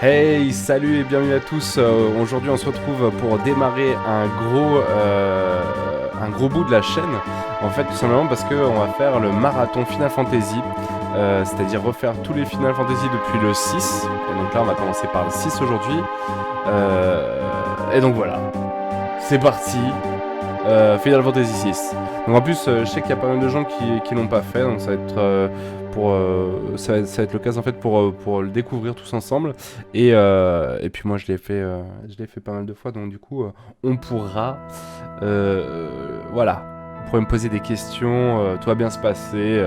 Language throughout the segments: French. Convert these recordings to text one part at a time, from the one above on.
Hey, salut et bienvenue à tous. Aujourd'hui, on se retrouve pour démarrer un gros bout de la chaîne. En fait, tout simplement parce que on va faire le marathon Final Fantasy, c'est-à-dire refaire tous les Final Fantasy depuis le 6. Et donc là, on va commencer par le 6 aujourd'hui. Et donc voilà, c'est parti. Final Fantasy 6. Donc en plus, je sais qu'il y a pas mal de gens qui l'ont pas fait, donc ça va être ça va être l'occasion en fait pour le découvrir tous ensemble. Et puis moi, je l'ai fait pas mal de fois, donc du coup, on pourra, voilà, vous pourrez me poser des questions, tout va bien se passer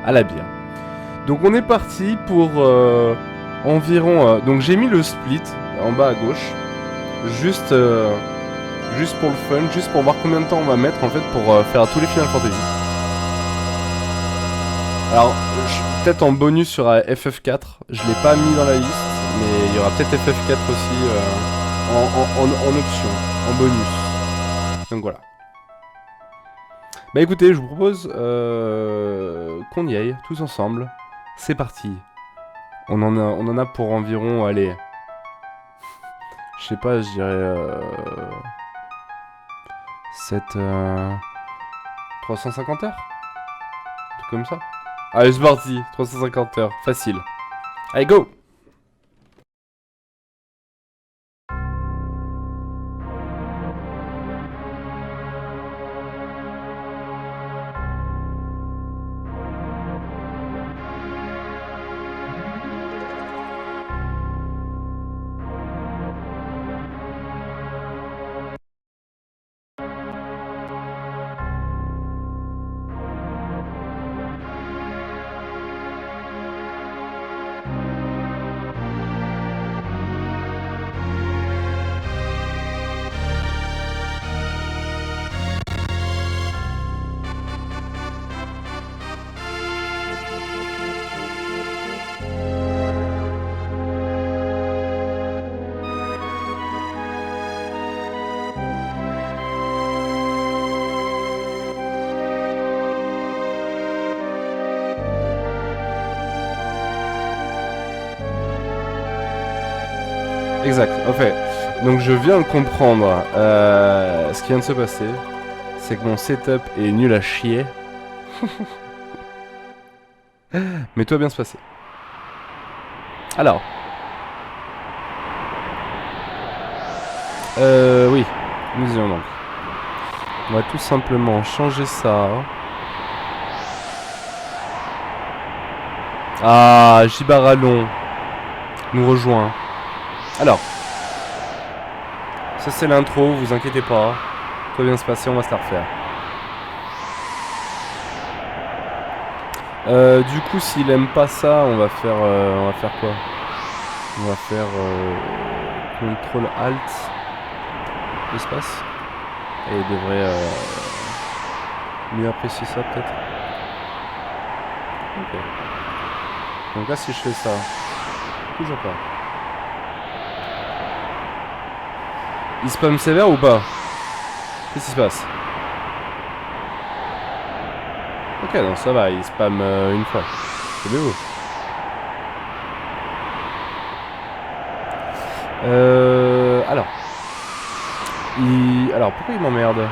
à la bière. Donc on est parti pour environ. Donc j'ai mis le split en bas à gauche, juste. Juste pour le fun, juste pour voir combien de temps on va mettre en fait pour faire tous les Final Fantasy. Alors, peut-être en bonus sur FF4, je l'ai pas mis dans la liste, mais il y aura peut-être FF4 aussi en option, en bonus. Donc voilà. Bah écoutez, je vous propose qu'on y aille tous ensemble. C'est parti. On en a pour environ, allez, je sais pas, je dirais 350 heures, un truc comme ça. Allez, c'est parti, 350 heures, facile. Allez, go! Exact, en fait. Donc je viens de comprendre ce qui vient de se passer. C'est que mon setup est nul à chier. Mais tout va bien se passer. Alors. Oui. Nous y allons donc. On va tout simplement changer ça. Ah, Gibaralon nous rejoint. Alors, ça c'est l'intro, vous inquiétez pas. Tout va bien se passer, on va se la refaire. Du coup, s'il aime pas ça, on va faire quoi? On va faire CTRL ALT espace. Et il devrait mieux apprécier ça peut-être. Ok. Donc là, si je fais ça, toujours pas. Il spam sévère ou pas? Qu'est-ce qui se passe? Ok, non, ça va, il spam une fois. C'est bien vous. Alors. Alors, pourquoi il m'emmerde?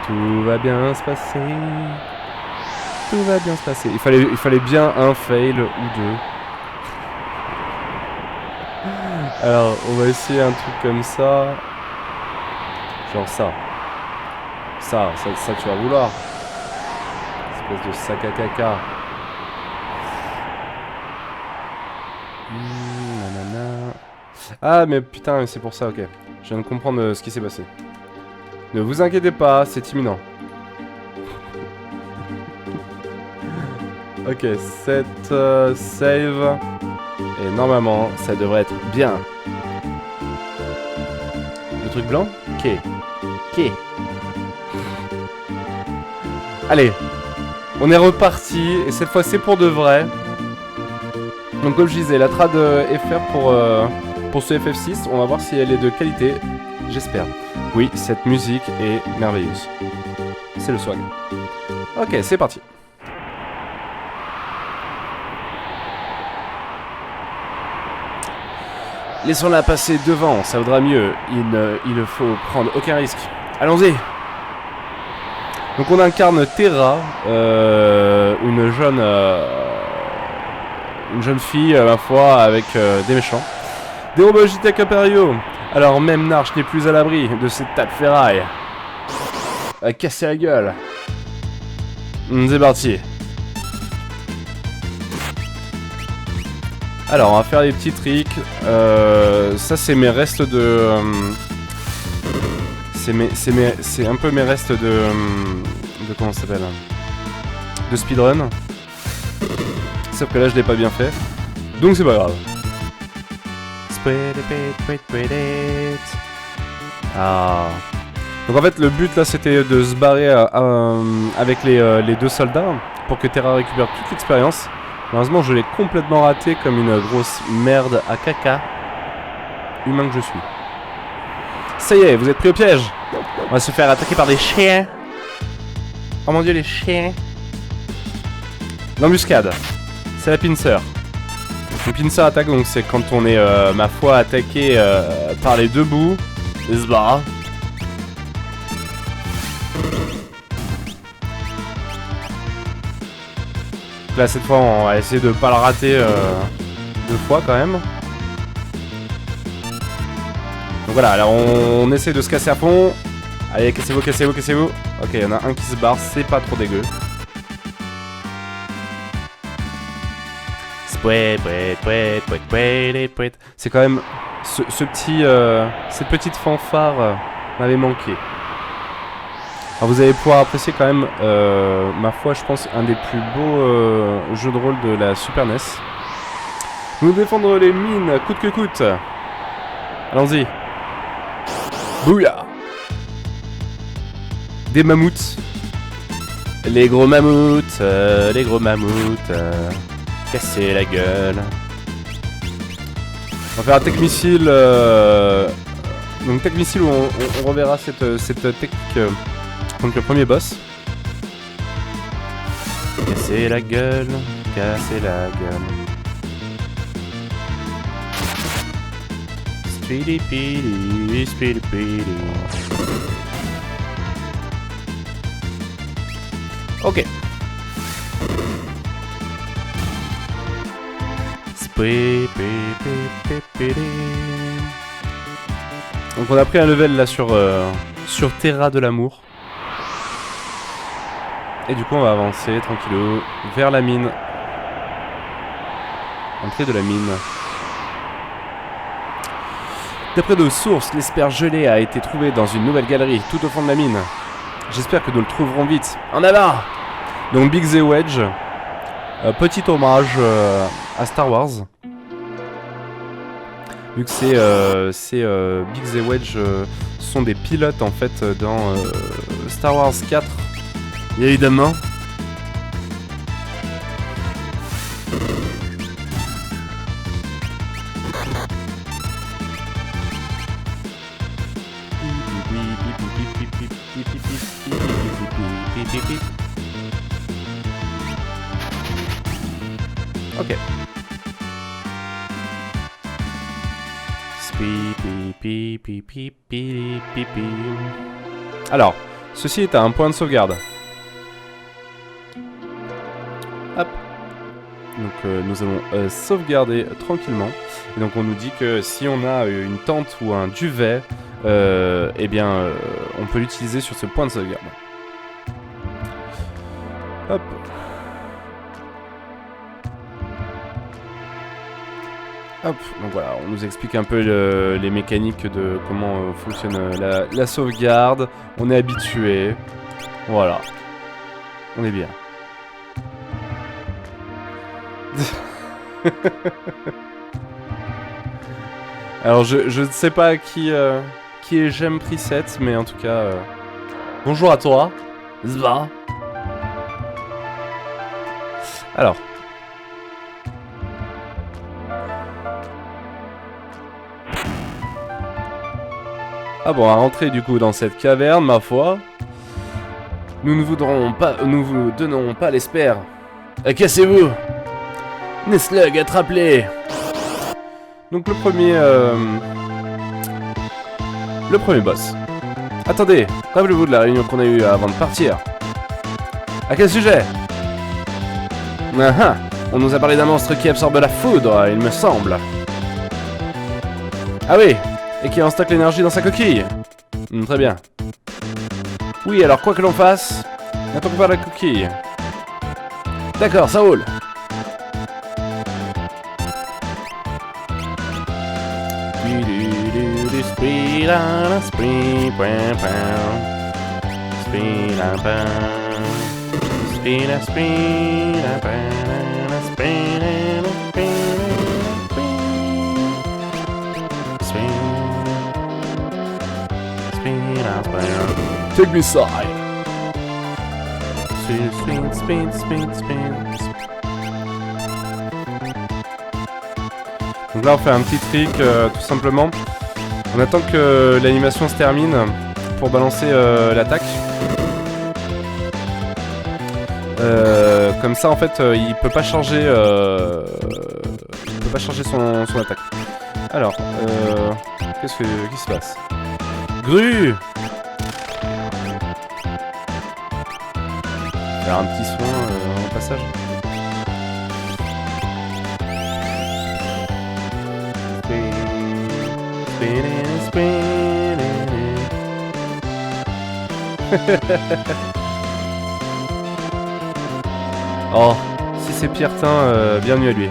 Tout va bien se passer. Tout va bien se passer. Il fallait bien un fail ou deux. Alors, on va essayer un truc comme ça. Genre ça. Ça tu vas vouloir. Espèce de sac à caca. Nanana. Ah, mais putain, c'est pour ça, ok. Je viens de comprendre ce qui s'est passé. Ne vous inquiétez pas, c'est imminent. Ok, set save. Et normalement, ça devrait être bien. Le truc blanc? Ok. Allez, on est reparti. Et cette fois, c'est pour de vrai. Donc, comme je disais, la trad FR pour ce FF6, on va voir si elle est de qualité. J'espère. Oui, cette musique est merveilleuse. C'est le swag. Ok, c'est parti. Laissons-la passer devant, ça vaudra mieux. Il ne faut prendre aucun risque. Allons-y. Donc on incarne Terra, une jeune fille, ma foi, avec des méchants. Des robots JTech impériaux. Alors même Narch n'est plus à l'abri de ces tas de ferraille. À casser la gueule. C'est parti. Alors on va faire des petits tricks. Ça c'est mes restes de... c'est un peu mes restes de comment ça s'appelle, de speedrun. Sauf que là je l'ai pas bien fait. Donc c'est pas grave. Ah. Donc en fait le but là c'était de se barrer avec les deux soldats pour que Terra récupère toute l'expérience. Malheureusement je l'ai complètement raté comme une grosse merde à caca humain que je suis. Ça y est, vous êtes pris au piège. On va se faire attaquer par des chiens. Oh mon dieu, les chiens. L'embuscade. C'est la pincer. Le pincer attaque, donc c'est quand on est, ma foi, attaqué par les deux bouts. Et se barre. Là, cette fois, on va essayer de pas le rater deux fois quand même. Donc voilà, alors on essaie de se casser à fond. Allez, cassez-vous, cassez-vous, cassez-vous. Ok, il y en a un qui se barre, c'est pas trop dégueu. C'est quand même cette petite fanfare m'avait manqué. Alors vous allez pouvoir apprécier quand même, ma foi, je pense, un des plus beaux jeux de rôle de la Super NES. Nous défendre les mines, coûte que coûte. Allons-y. Bouya. Des mammouths. Les gros mammouths, casser la gueule. On va faire un tech missile. Donc tech missile où on reverra cette technique contre le premier boss. Casser la gueule, casser la gueule. Speedy peedy, speedy peedy. Ok. Donc on a pris un level là sur Terra de l'amour. Et du coup on va avancer tranquillou vers la mine. Entrée de la mine. D'après nos sources, l'asperge gelé a été trouvé dans une nouvelle galerie tout au fond de la mine. J'espère que nous le trouverons vite. En avant! Donc Big Z Wedge. Petit hommage à Star Wars. Vu que c'est Big Z Wedge sont des pilotes en fait dans Star Wars 4. Et évidemment. Ok. Alors, ceci est un point de sauvegarde. Hop. Donc nous allons sauvegarder tranquillement. Et donc on nous dit que si on a une tente ou un duvet, eh bien on peut l'utiliser sur ce point de sauvegarde. Hop. Hop, donc voilà, on nous explique un peu les mécaniques de comment fonctionne la sauvegarde. On est habitué. Voilà. On est bien. Alors je ne sais pas qui est J'aime Preset, mais en tout cas... Bonjour à toi. Zva. Alors... Ah bon, on va rentrer du coup dans cette caverne, ma foi. Nous ne voudrons pas... Nous vous donnons pas l'espère. Cassez-vous. Neslug, attrape-les. Donc le premier... Le premier boss. Attendez, rappelez-vous de la réunion qu'on a eue avant de partir. À quel sujet? On nous a parlé d'un monstre qui absorbe la foudre, il me semble. Ah oui, et qui en stocke l'énergie dans sa coquille. Très bien. Oui, alors quoi que l'on fasse, n'attends pas la coquille. D'accord, ça roule. Take me side. Donc là on fait un petit trick tout simplement. On attend que l'animation se termine pour balancer l'attaque. Comme ça en fait il peut pas changer son attaque. Alors qu'est-ce qui se passe? Grue. Faire un petit soin en passage. Oh, si c'est Pierretin, bienvenue à lui.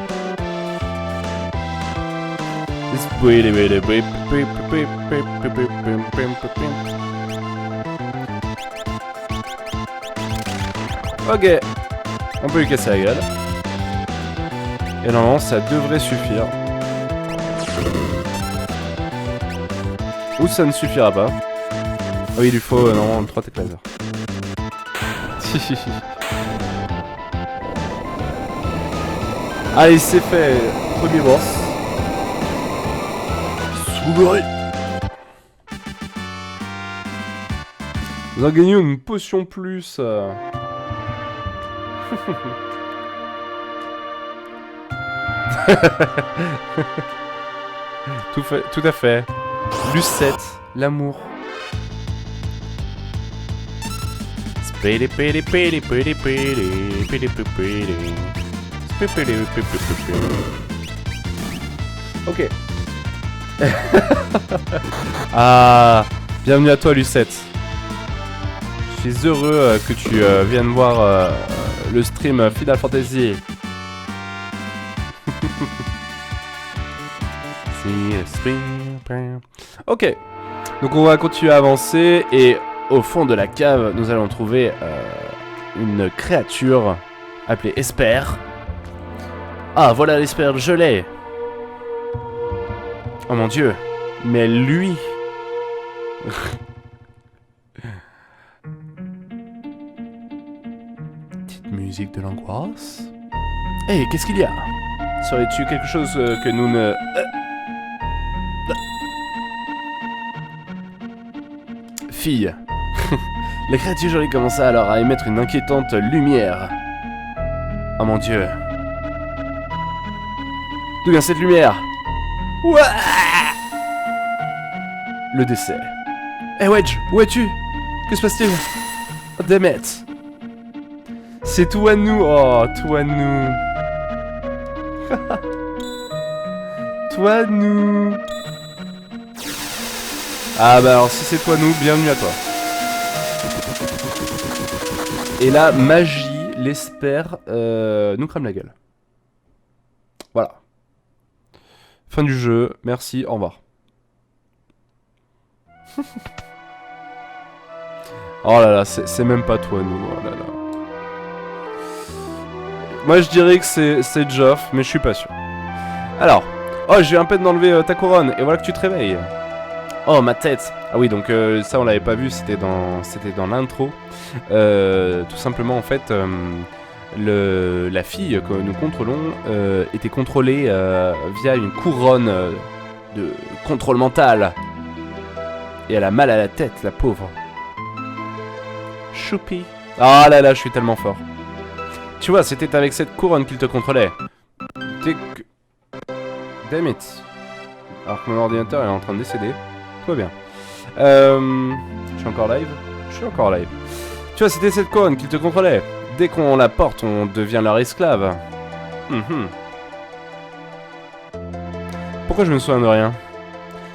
Ok, on peut lui casser la gueule. Et normalement ça devrait suffire. Ou ça ne suffira pas. Oh, il lui faut normalement 3 tech laser. Allez, c'est fait. Premier boss. Soulevé. Nous avons gagné une potion plus. Tout à fait. Lucette, l'amour. Ok. Ah, bienvenue à toi Lucette. Je suis heureux que tu viennes voir le stream Final Fantasy. Ok, donc on va continuer à avancer et au fond de la cave, nous allons trouver une créature appelée Esper. Ah, voilà l'Esper, je l'ai. Oh mon dieu, mais lui... Petite musique de l'angoisse. Hey, qu'est-ce qu'il y a? Serais-tu quelque chose que nous ne... Fille. La créature jolie commença alors à émettre une inquiétante lumière. Oh mon dieu. D'où vient cette lumière? Ouah! Le décès. Hey Wedge, où es-tu? Que se passe-t-il? Oh, damn it. C'est tout à nous. Oh, tout à nous. Toi nous. Ah bah alors si c'est toi nous, bienvenue à toi. Et là, magie, l'Esper nous crame la gueule. Voilà. Fin du jeu, merci, au revoir. Oh là là, c'est même pas toi nous, oh là là. Moi je dirais que c'est Geoff, mais je suis pas sûr. Alors, oh j'ai un peu d'enlever ta couronne, et voilà que tu te réveilles. Oh ma tête. Ah oui donc ça on l'avait pas vu, c'était dans l'intro. Tout simplement en fait la fille que nous contrôlons était contrôlée via une couronne de contrôle mental. Et elle a mal à la tête, la pauvre. Choupi. Ah là là, je suis tellement fort. Tu vois, c'était avec cette couronne qu'il te contrôlait. Dès que... Damn it. Alors que mon ordinateur est en train de décéder. Tout va bien. Je suis encore live? Je suis encore live. Tu vois, c'était cette couronne qu'il te contrôlait. Dès qu'on la porte, on devient leur esclave. Pourquoi je me souviens de rien?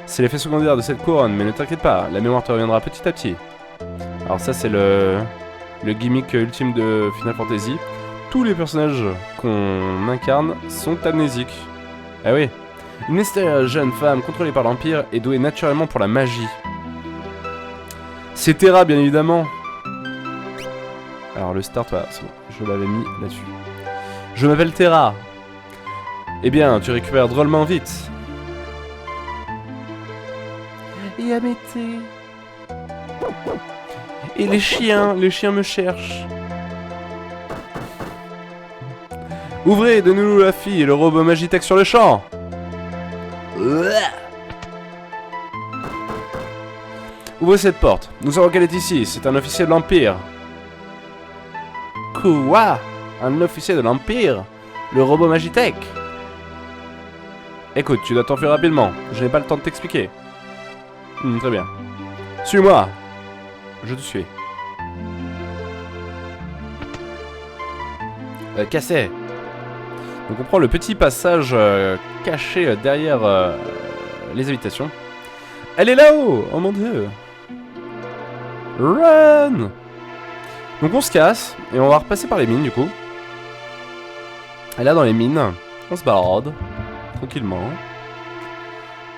C'est l'effet secondaire de cette couronne, mais ne t'inquiète pas, la mémoire te reviendra petit à petit. Alors ça, c'est le gimmick ultime de Final Fantasy. Tous les personnages qu'on incarne sont amnésiques. Ah oui. Une mystérieuse jeune femme contrôlée par l'Empire est douée naturellement pour la magie. C'est Terra, bien évidemment. Alors le start, voilà, c'est bon, je l'avais mis là-dessus. Je m'appelle Terra. Eh bien, tu récupères drôlement vite. Yamete. Et les chiens me cherchent. Ouvrez, donnez-nous la fille et le robot Magitech sur le champ. Ouvrez cette porte. Nous savons qu'elle est ici. C'est un officier de l'Empire. Quoi? Un officier de l'Empire? Le robot Magitech? Écoute, tu dois t'enfuir rapidement. Je n'ai pas le temps de t'expliquer. Très bien. Suis-moi. Je te suis. Cassé. Donc on prend le petit passage caché derrière les habitations. Elle est là-haut. Oh mon dieu. Run. Donc on se casse et on va repasser par les mines du coup. Et là dans les mines, on se balade tranquillement.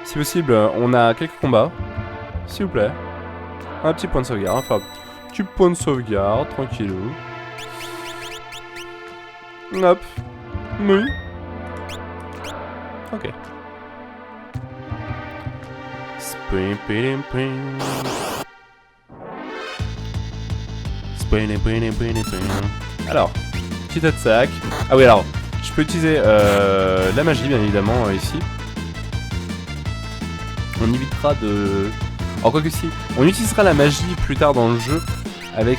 Si possible, on a quelques combats. S'il vous plaît. Un petit point de sauvegarde. Enfin, petit point de sauvegarde, tranquillou. Hop. Oui. Ok. Alors, petite attaque. Ah oui, alors, je peux utiliser la magie, bien évidemment, ici. On évitera de... Alors, quoi que si, on utilisera la magie plus tard dans le jeu, avec...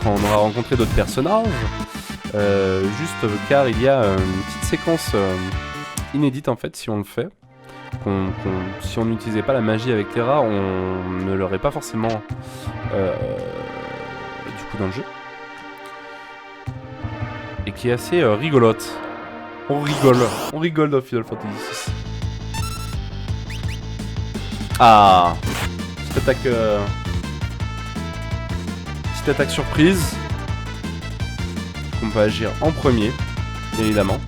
quand on aura rencontré d'autres personnages. Juste car il y a une petite séquence inédite, en fait, si on le fait. Si on n'utilisait pas la magie avec Terra, on ne l'aurait pas forcément du coup dans le jeu. Et qui est assez rigolote. On rigole dans Final Fantasy VI. Ah, petite attaque surprise. On peut agir en premier, bien évidemment.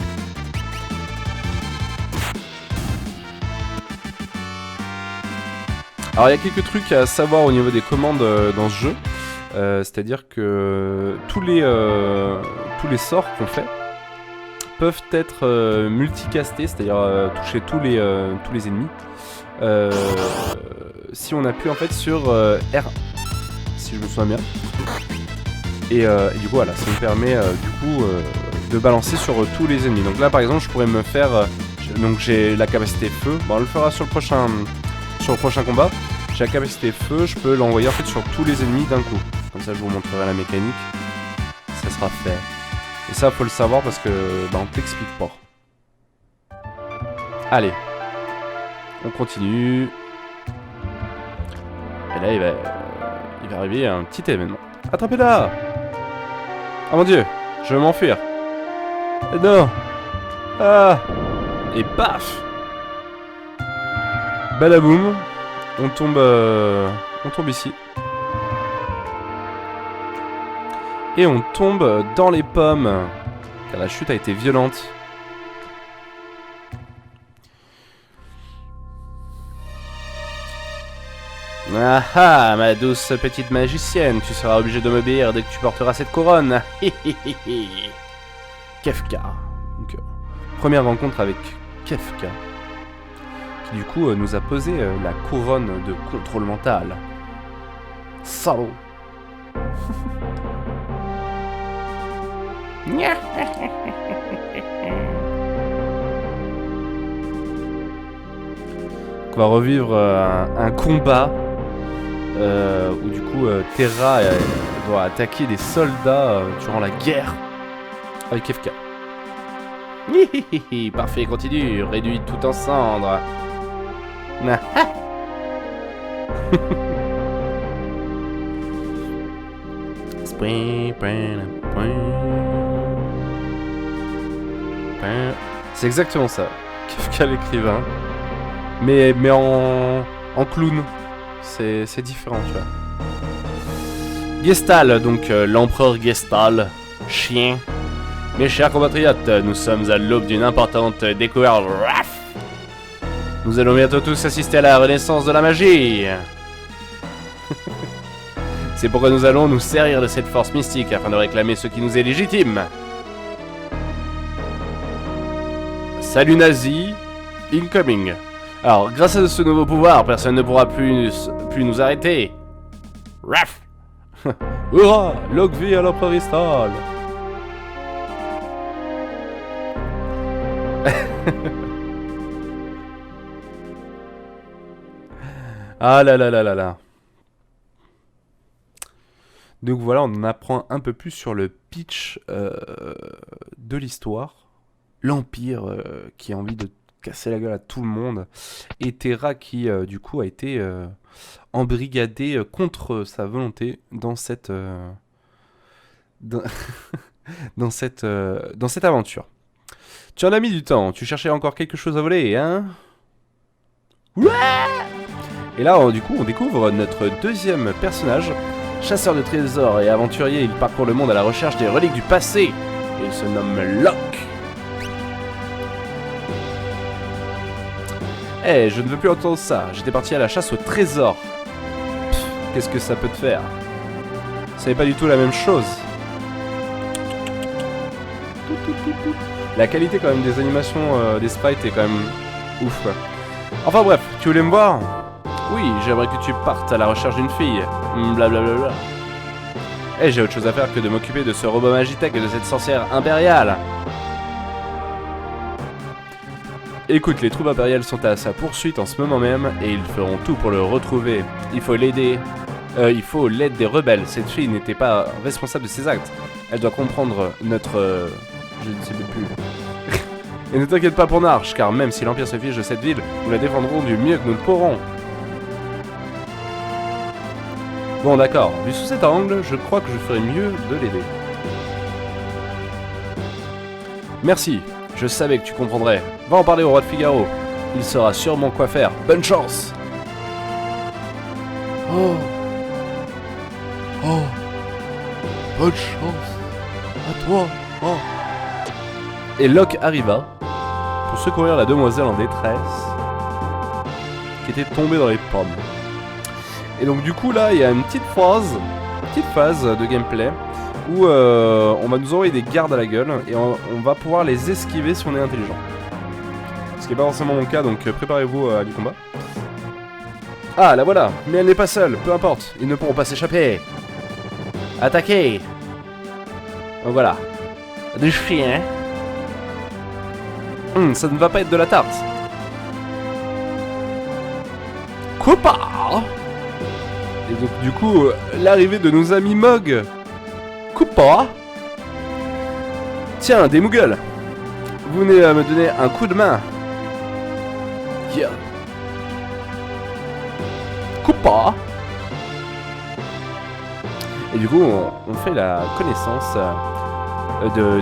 Alors il y a quelques trucs à savoir au niveau des commandes dans ce jeu. C'est-à-dire que tous les sorts qu'on fait peuvent être multicastés, c'est-à-dire toucher tous les ennemis. Si on appuie en fait sur R1, si je me souviens bien. Et du coup voilà, ça me permet de balancer sur tous les ennemis. Donc là par exemple je pourrais me faire... donc j'ai la capacité feu, bon on le fera sur le prochain combat. J'ai la capacité feu, je peux l'envoyer en fait sur tous les ennemis d'un coup. Comme ça je vous montrerai la mécanique. Ça sera fait. Et ça faut le savoir parce que on t'explique pas. Allez. On continue. Et là il va arriver un petit événement. Attrapez-la! Oh mon dieu, je vais m'enfuir. Non! Ah! Et paf! Badaboum! On tombe ici. Et on tombe dans les pommes. Car la chute a été violente. Ah ah, ma douce petite magicienne, tu seras obligée de m'obéir dès que tu porteras cette couronne. Kefka. Donc, première rencontre avec Kefka. Qui du coup nous a posé la couronne de contrôle mental. Salaud. On va revivre un combat où du coup Terra doit attaquer des soldats durant la guerre avec FK. Hihihi, parfait, continue, réduit tout en cendres. C'est exactement ça, Kafka l'écrivain, mais en clown, c'est différent, tu vois. Gestal, donc l'empereur Gestal, chien. Mes chers compatriotes, nous sommes à l'aube d'une importante découverte. Nous allons bientôt tous assister à la renaissance de la magie. C'est pourquoi nous allons nous servir de cette force mystique afin de réclamer ce qui nous est légitime. Salut nazi, incoming. Alors, grâce à ce nouveau pouvoir, personne ne pourra plus nous arrêter. Raf. Hurrah, longue vie à l'empereur Gestal. Ah là là là là là. Donc voilà, on en apprend un peu plus sur le pitch de l'histoire. L'Empire qui a envie de casser la gueule à tout le monde. Et Terra qui, du coup, a été embrigadé contre sa volonté dans cette... dans cette aventure. Tu en as mis du temps, tu cherchais encore quelque chose à voler, hein? Ouais! Et là, du coup, on découvre notre deuxième personnage, chasseur de trésors et aventurier. Il parcourt le monde à la recherche des reliques du passé. Et il se nomme Locke. Eh, je ne veux plus entendre ça. J'étais parti à la chasse au trésor. Qu'est-ce que ça peut te faire? Ce n'est pas du tout la même chose. La qualité quand même des animations des sprites est quand même ouf quoi. Enfin bref, tu voulais me voir? Oui, j'aimerais que tu partes à la recherche d'une fille. Blablabla. Eh, j'ai autre chose à faire que de m'occuper de ce robot Magitech et de cette sorcière impériale. Écoute, les troupes impériales sont à sa poursuite en ce moment même et ils feront tout pour le retrouver. Il faut l'aider. Il faut l'aide des rebelles. Cette fille n'était pas responsable de ses actes. Elle doit comprendre notre... je ne sais même plus. Et ne t'inquiète pas pour Narch, car même si l'Empire se fiche de cette ville, nous la défendrons du mieux que nous le pourrons. Bon d'accord, vu sous cet angle, je crois que je ferais mieux de l'aider. Merci, je savais que tu comprendrais. Va en parler au roi de Figaro. Il saura sûrement quoi faire. Bonne chance. Oh. Oh. Bonne chance. À toi. Oh. Et Locke arriva pour secourir la demoiselle en détresse qui était tombée dans les pommes. Et donc du coup là il y a une petite phase de gameplay où on va nous envoyer des gardes à la gueule et on va pouvoir les esquiver si on est intelligent. Ce qui n'est pas forcément mon cas, donc préparez-vous à du combat. Ah la voilà, mais elle n'est pas seule, peu importe, ils ne pourront pas s'échapper. Attaquez. Donc voilà, des chiens. Ça ne va pas être de la tarte. Coupa. Et donc du coup, l'arrivée de nos amis Mog. Coupa. Tiens, des Muggles. Vous venez à me donner un coup de main. Yeah. Coupa. Et du coup, on fait la connaissance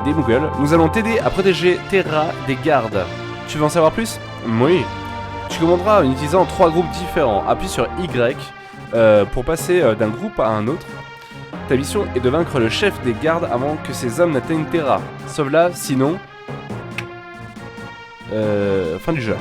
des Muggles. Nous allons t'aider à protéger Terra des gardes. Tu veux en savoir plus? Oui. Tu commanderas en utilisant 3 groupes différents. Appuie sur Y pour passer d'un groupe à un autre. Ta mission est de vaincre le chef des gardes avant que ces hommes n'atteignent Terra. Sauve-la, sinon... fin du jeu.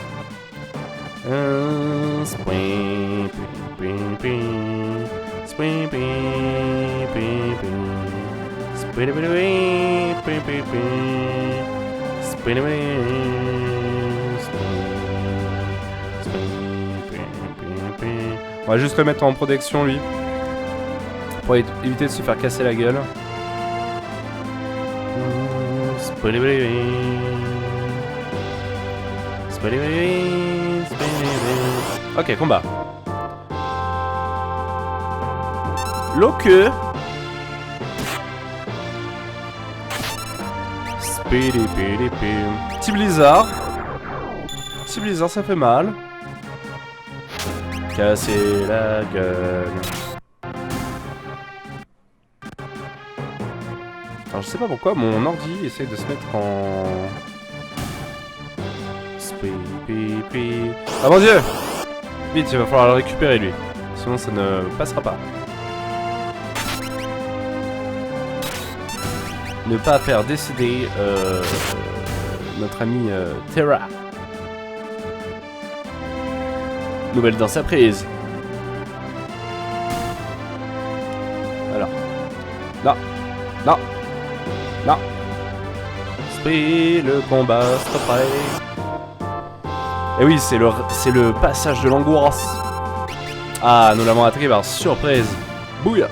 On va juste le mettre en protection lui pour éviter de se faire casser la gueule. Ok, combat. Loque. Petit blizzard. Petit blizzard, ça fait mal. Casser la gueule. Alors je sais pas pourquoi mon ordi essaye de se mettre en... Ah mon dieu! Vite, il va falloir le récupérer lui. Sinon ça ne passera pas. Ne pas faire décéder notre ami Terra. Nouvelle danse apprise. Alors. Non. Non. Non. Esprit, le combat sera prêt. Et oui, c'est le passage de l'angoisse. Ah, nous l'avons attaqué par surprise. Bouya.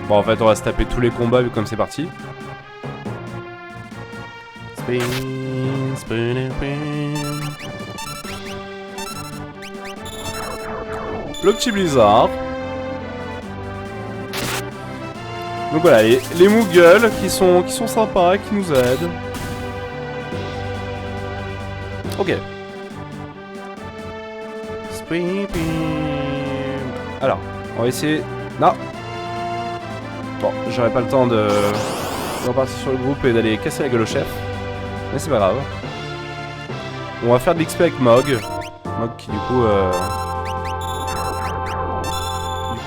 Bon, en fait, on va se taper tous les combats vu comme c'est parti. Le petit blizzard. Donc voilà, les Moogles qui sont sympas, qui nous aident. Ok. Alors, on va essayer... Non. Bon, j'aurais pas le temps de repartir sur le groupe et d'aller casser la gueule au chef. Mais c'est pas grave. On va faire de l'XP avec Mog. Mog qui du coup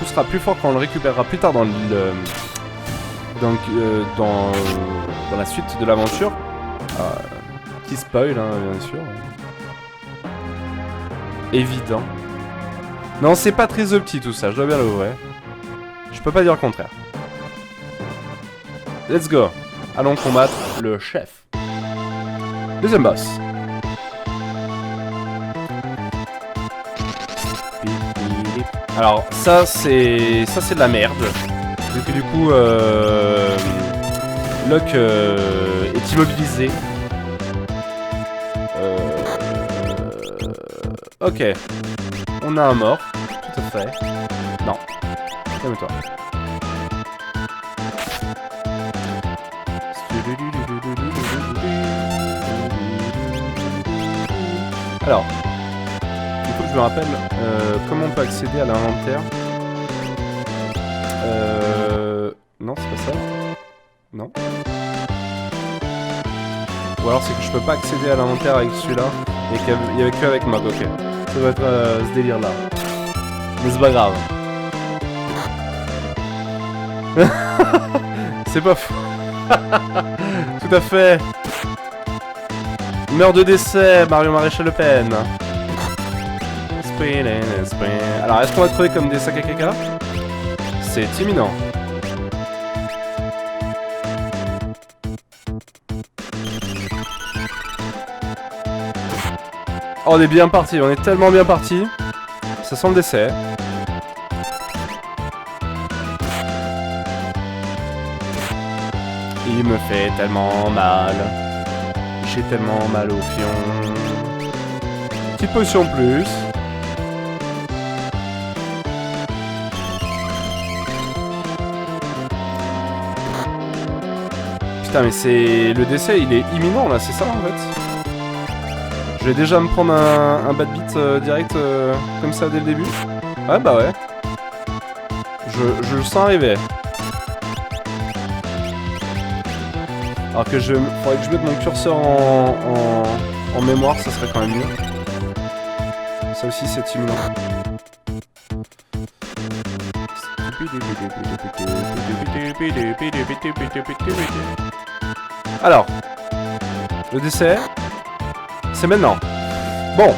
sera plus fort quand on le récupérera plus tard dans la suite de l'aventure. Petit spoil, hein, bien sûr. Évident. Non, c'est pas très petit tout ça, je dois bien l'avouer. Je peux pas dire le contraire. Let's go. Allons combattre le chef. Deuxième boss. Alors, ça c'est de la merde. Vu que du coup, Locke est immobilisé. Ok. On a un mort. Tout à fait. Non. Calme-toi. Alors. Il faut que je me rappelle comment on peut accéder à l'inventaire. Non, c'est pas ça. Non. Ou alors c'est que je peux pas accéder à l'inventaire avec celui-là. Et qu'il y avait que avec Mog, ok. Ça doit être ce délire là. Mais c'est pas grave. C'est pas fou. Tout à fait. Meurt de décès, Mario Maréchal Le Pen. Alors, est-ce qu'on va trouver comme des sacs à caca? C'est imminent. Oh, on est bien parti, on est tellement bien parti. Ça sent le décès. Il me fait tellement mal. J'ai tellement mal au fion. Petite potion plus. Putain, mais c'est... Le décès, il est imminent, là, c'est ça, en fait? Je vais déjà me prendre un bad beat direct, comme ça, dès le début. Ouais, bah ouais. Je le sens arriver. Alors que faudrait que je mette mon curseur en mémoire, ça serait quand même mieux. Ça aussi, c'est imminent. Alors, le décès, c'est maintenant. Bon.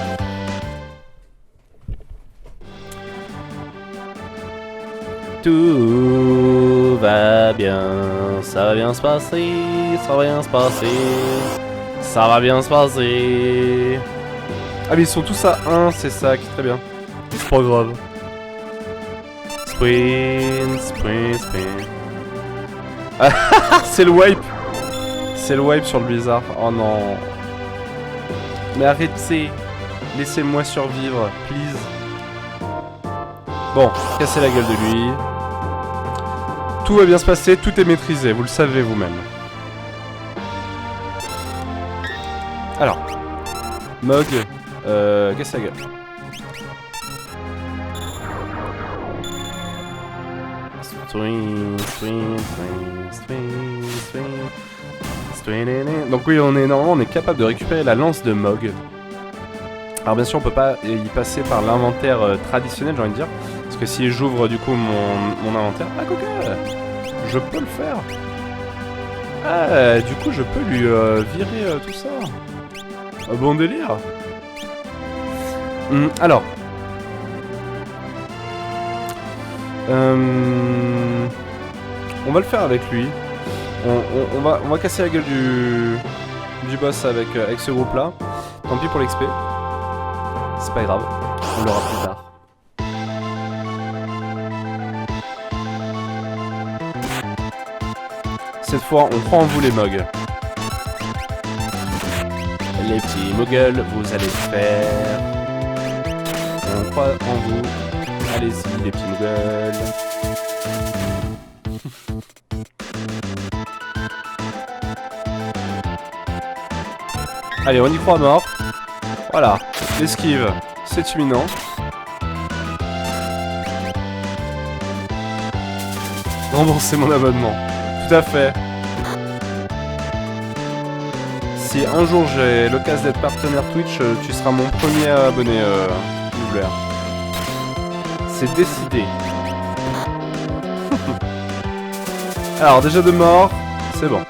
Tout va bien, ça va bien se passer, ça va bien se passer, ça va bien se passer. Ah mais ils sont tous à 1, c'est ça qui est très bien. C'est pas grave. Sprint, sprint, sprint. Ah, c'est le wipe. C'est le wipe sur le blizzard. Oh non. Mais arrêtez. Laissez-moi survivre, please. Bon, cassez la gueule de lui. Tout va bien se passer, tout est maîtrisé, vous le savez vous-même. Alors, Mog, casse la gueule. Donc oui, normalement on est capable de récupérer la lance de Mog. Alors bien sûr on peut pas y passer par l'inventaire traditionnel, j'ai envie de dire. Parce que si j'ouvre du coup mon inventaire... Ah coca, je peux le faire. Ah, du coup je peux lui virer tout ça. Un bon délire. Alors... on va le faire avec lui. On va casser la gueule du boss avec ce groupe là. Tant pis pour l'XP. C'est pas grave. On l'aura plus tard. Cette fois, on prend en vous les Mogs. Les petits Moguls, vous allez le faire. On croit en vous. Allez-y, les petits Moguls. Allez, on y croit mort. Voilà, l'esquive, c'est imminent. Rembourser mon abonnement. Tout à fait. Si un jour j'ai l'occasion d'être partenaire Twitch, tu seras mon premier abonné, Doubler. C'est décidé. Alors, déjà de mort, c'est bon.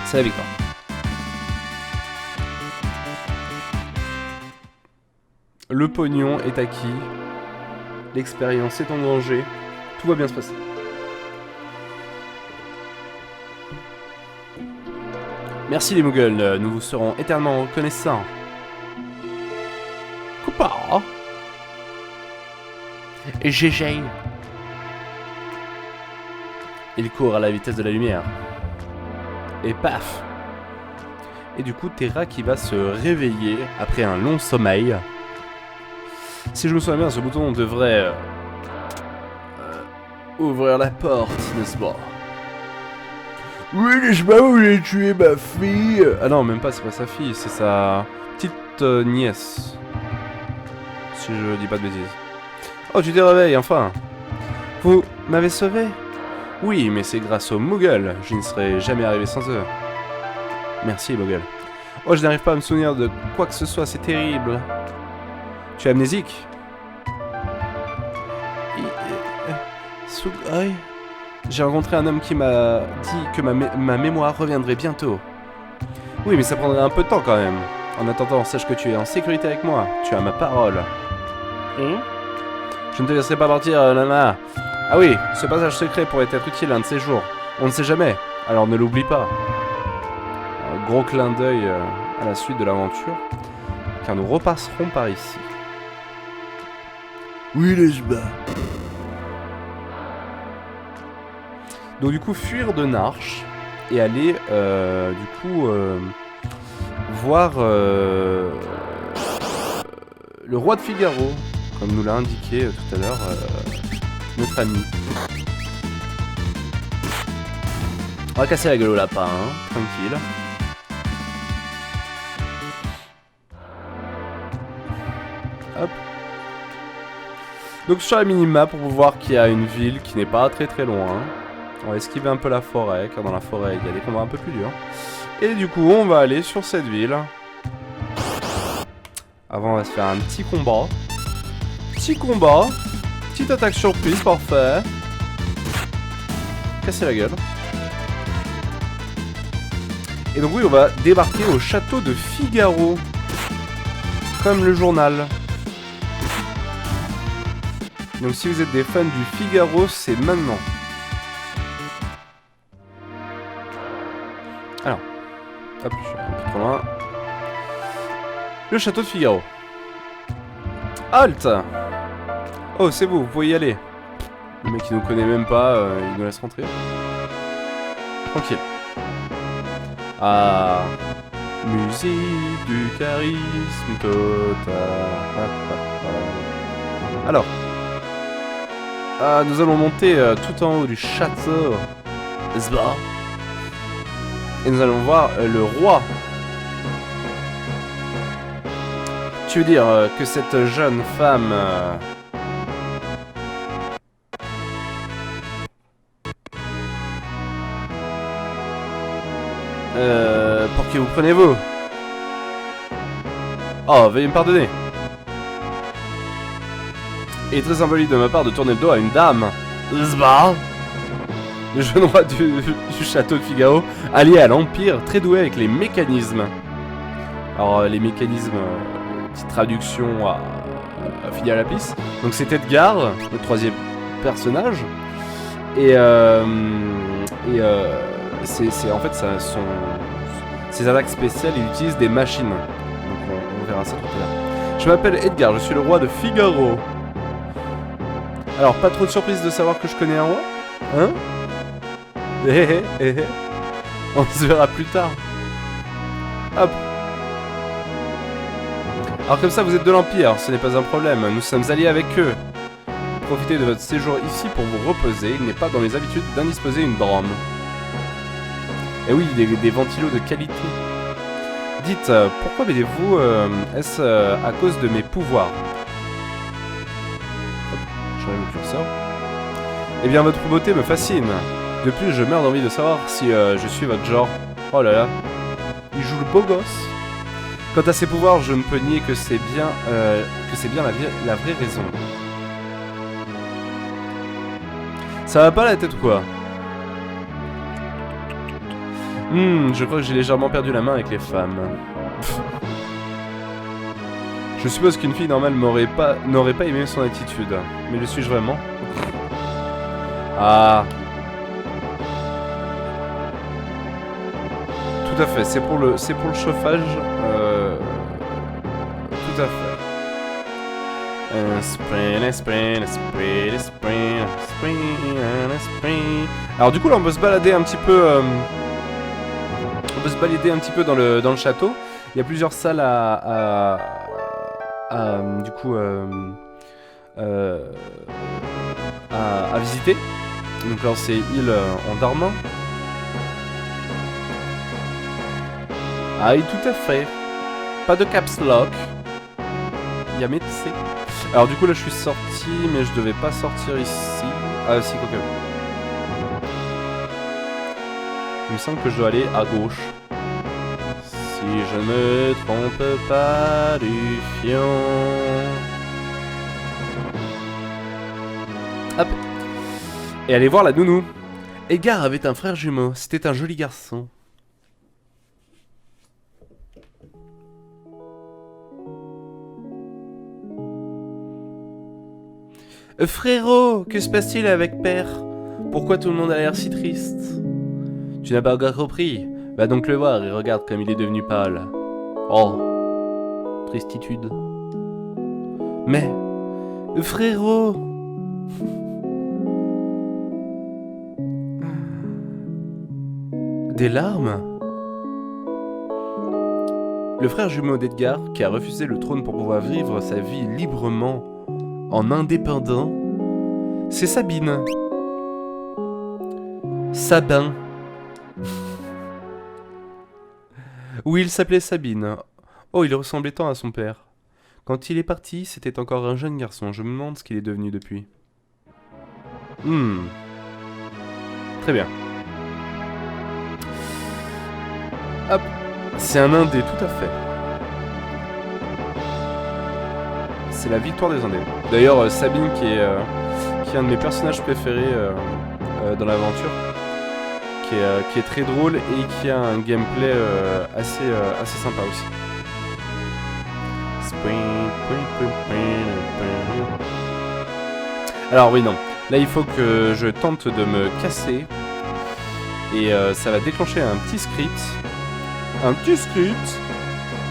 C'est la victoire. Le pognon est acquis. L'expérience est engrangée. Tout va bien se passer. Merci les Muggles, nous vous serons éternellement reconnaissants. Coupa. Et GG. Il court à la vitesse de la lumière. Et paf. Et du coup, Terra qui va se réveiller après un long sommeil. Si je me souviens bien, ce bouton devrait ouvrir la porte, n'est-ce pas? Oui, n'est-ce pas, vous voulez tuer ma fille? Ah non, même pas, c'est pas sa fille, c'est sa petite nièce. Si je dis pas de bêtises. Oh, tu te réveilles, enfin. Vous m'avez sauvé? Oui, mais c'est grâce aux Muggles. Je n'y serais jamais arrivé sans eux. Merci, Muggles. Oh, je n'arrive pas à me souvenir de quoi que ce soit, c'est terrible. Tu es amnésique? Sugoi. J'ai rencontré un homme qui m'a dit que ma mémoire reviendrait bientôt. Oui, mais ça prendrait un peu de temps quand même. En attendant, sache que tu es en sécurité avec moi. Tu as ma parole. Je ne te laisserai pas partir, Lana. Ah oui, ce passage secret pourrait être utile un de ces jours. On ne sait jamais, alors ne l'oublie pas. Un gros clin d'œil à la suite de l'aventure, car nous repasserons par ici. Oui, les bas. Donc du coup, fuir de Narch et aller du coup voir le roi de Figaro, comme nous l'a indiqué tout à l'heure notre ami. On va casser la gueule au lapin, hein, tranquille. Hop. Donc sur la minimap, on peut voir qu'il y a une ville qui n'est pas très très loin. On va esquiver un peu la forêt, car dans la forêt, il y a des combats un peu plus durs. Et du coup, on va aller sur cette ville. Avant, on va se faire un petit combat. Petit combat. Petite attaque surprise, parfait. Casser la gueule. Et donc oui, on va débarquer au château de Figaro. Comme le journal. Donc si vous êtes des fans du Figaro, c'est maintenant. Alors, hop, je suis un peu trop loin. Le château de Figaro. Halt! Oh, c'est vous pouvez y aller. Le mec qui nous connaît même pas, il nous laisse rentrer. Tranquille. Ah. Musique du charisme total. Alors, nous allons monter tout en haut du château. Zba. Et nous allons voir le roi. Tu veux dire que cette jeune femme... pour qui vous prenez-vous? Oh, veuillez me pardonner. Il est très symbolique de ma part de tourner le dos à une dame. Zba. Le jeune roi du château de Figaro, allié à l'Empire, très doué avec les mécanismes. Alors, les mécanismes, petite traduction à Fidèle à la piste. Donc, c'est Edgar, le troisième personnage. Et c'est en fait ses attaques spéciales, il utilise des machines. Donc, on verra ça tout à l'heure. Je m'appelle Edgar, je suis le roi de Figaro. Alors, pas trop de surprise de savoir que je connais un roi? Hein? On se verra plus tard. Hop. Alors comme ça, vous êtes de l'Empire, ce n'est pas un problème. Nous sommes alliés avec eux. Profitez de votre séjour ici pour vous reposer. Il n'est pas dans mes habitudes d'indisposer une drame. Et oui, des ventilos de qualité. Dites, pourquoi m'aidez-vous? Est-ce à cause de mes pouvoirs? Hop, j'enlève le curseur. Eh bien, votre beauté me fascine. De plus, je meurs d'envie de savoir si je suis votre genre. Oh là là. Il joue le beau gosse. Quant à ses pouvoirs, je ne peux nier que c'est bien, la vraie raison. Ça va pas la tête ou quoi? Je crois que j'ai légèrement perdu la main avec les femmes. Je suppose qu'une fille normale n'aurait pas aimé son attitude. Mais le suis-je vraiment? Ah. Tout à fait, c'est pour le chauffage. Tout à fait. Alors du coup là on peut se balader un petit peu. On peut se balader un petit peu dans le château. Il y a plusieurs salles à visiter. Donc là c'est île en dormant. Ah oui, tout à fait. Pas de caps lock. Yamete. Alors du coup là je suis sorti, mais je devais pas sortir ici. Ah si, quoi que. Il me semble que je dois aller à gauche. Si je ne me trompe pas du fion. Hop. Et allez voir la nounou. Edgar avait un frère jumeau. C'était un joli garçon. Frérot, que se passe-t-il avec Père? Pourquoi tout le monde a l'air si triste? Tu n'as pas encore compris? Va donc le voir et regarde comme il est devenu pâle. Oh, tristitude. Mais, frérot... Des larmes? Le frère jumeau d'Edgar, qui a refusé le trône pour pouvoir vivre sa vie librement en indépendant, c'est Sabine. Sabin. Oui, il s'appelait Sabine. Oh, il ressemblait tant à son père. Quand il est parti, c'était encore un jeune garçon. Je me demande ce qu'il est devenu depuis. Très bien. Hop. C'est un indé, tout à fait. C'est la victoire des indés. D'ailleurs, Sabine, qui est un de mes personnages préférés dans l'aventure, qui est très drôle et qui a un gameplay assez sympa aussi. Alors oui, non. Là, il faut que je tente de me casser. Et ça va déclencher un petit script. Un petit script.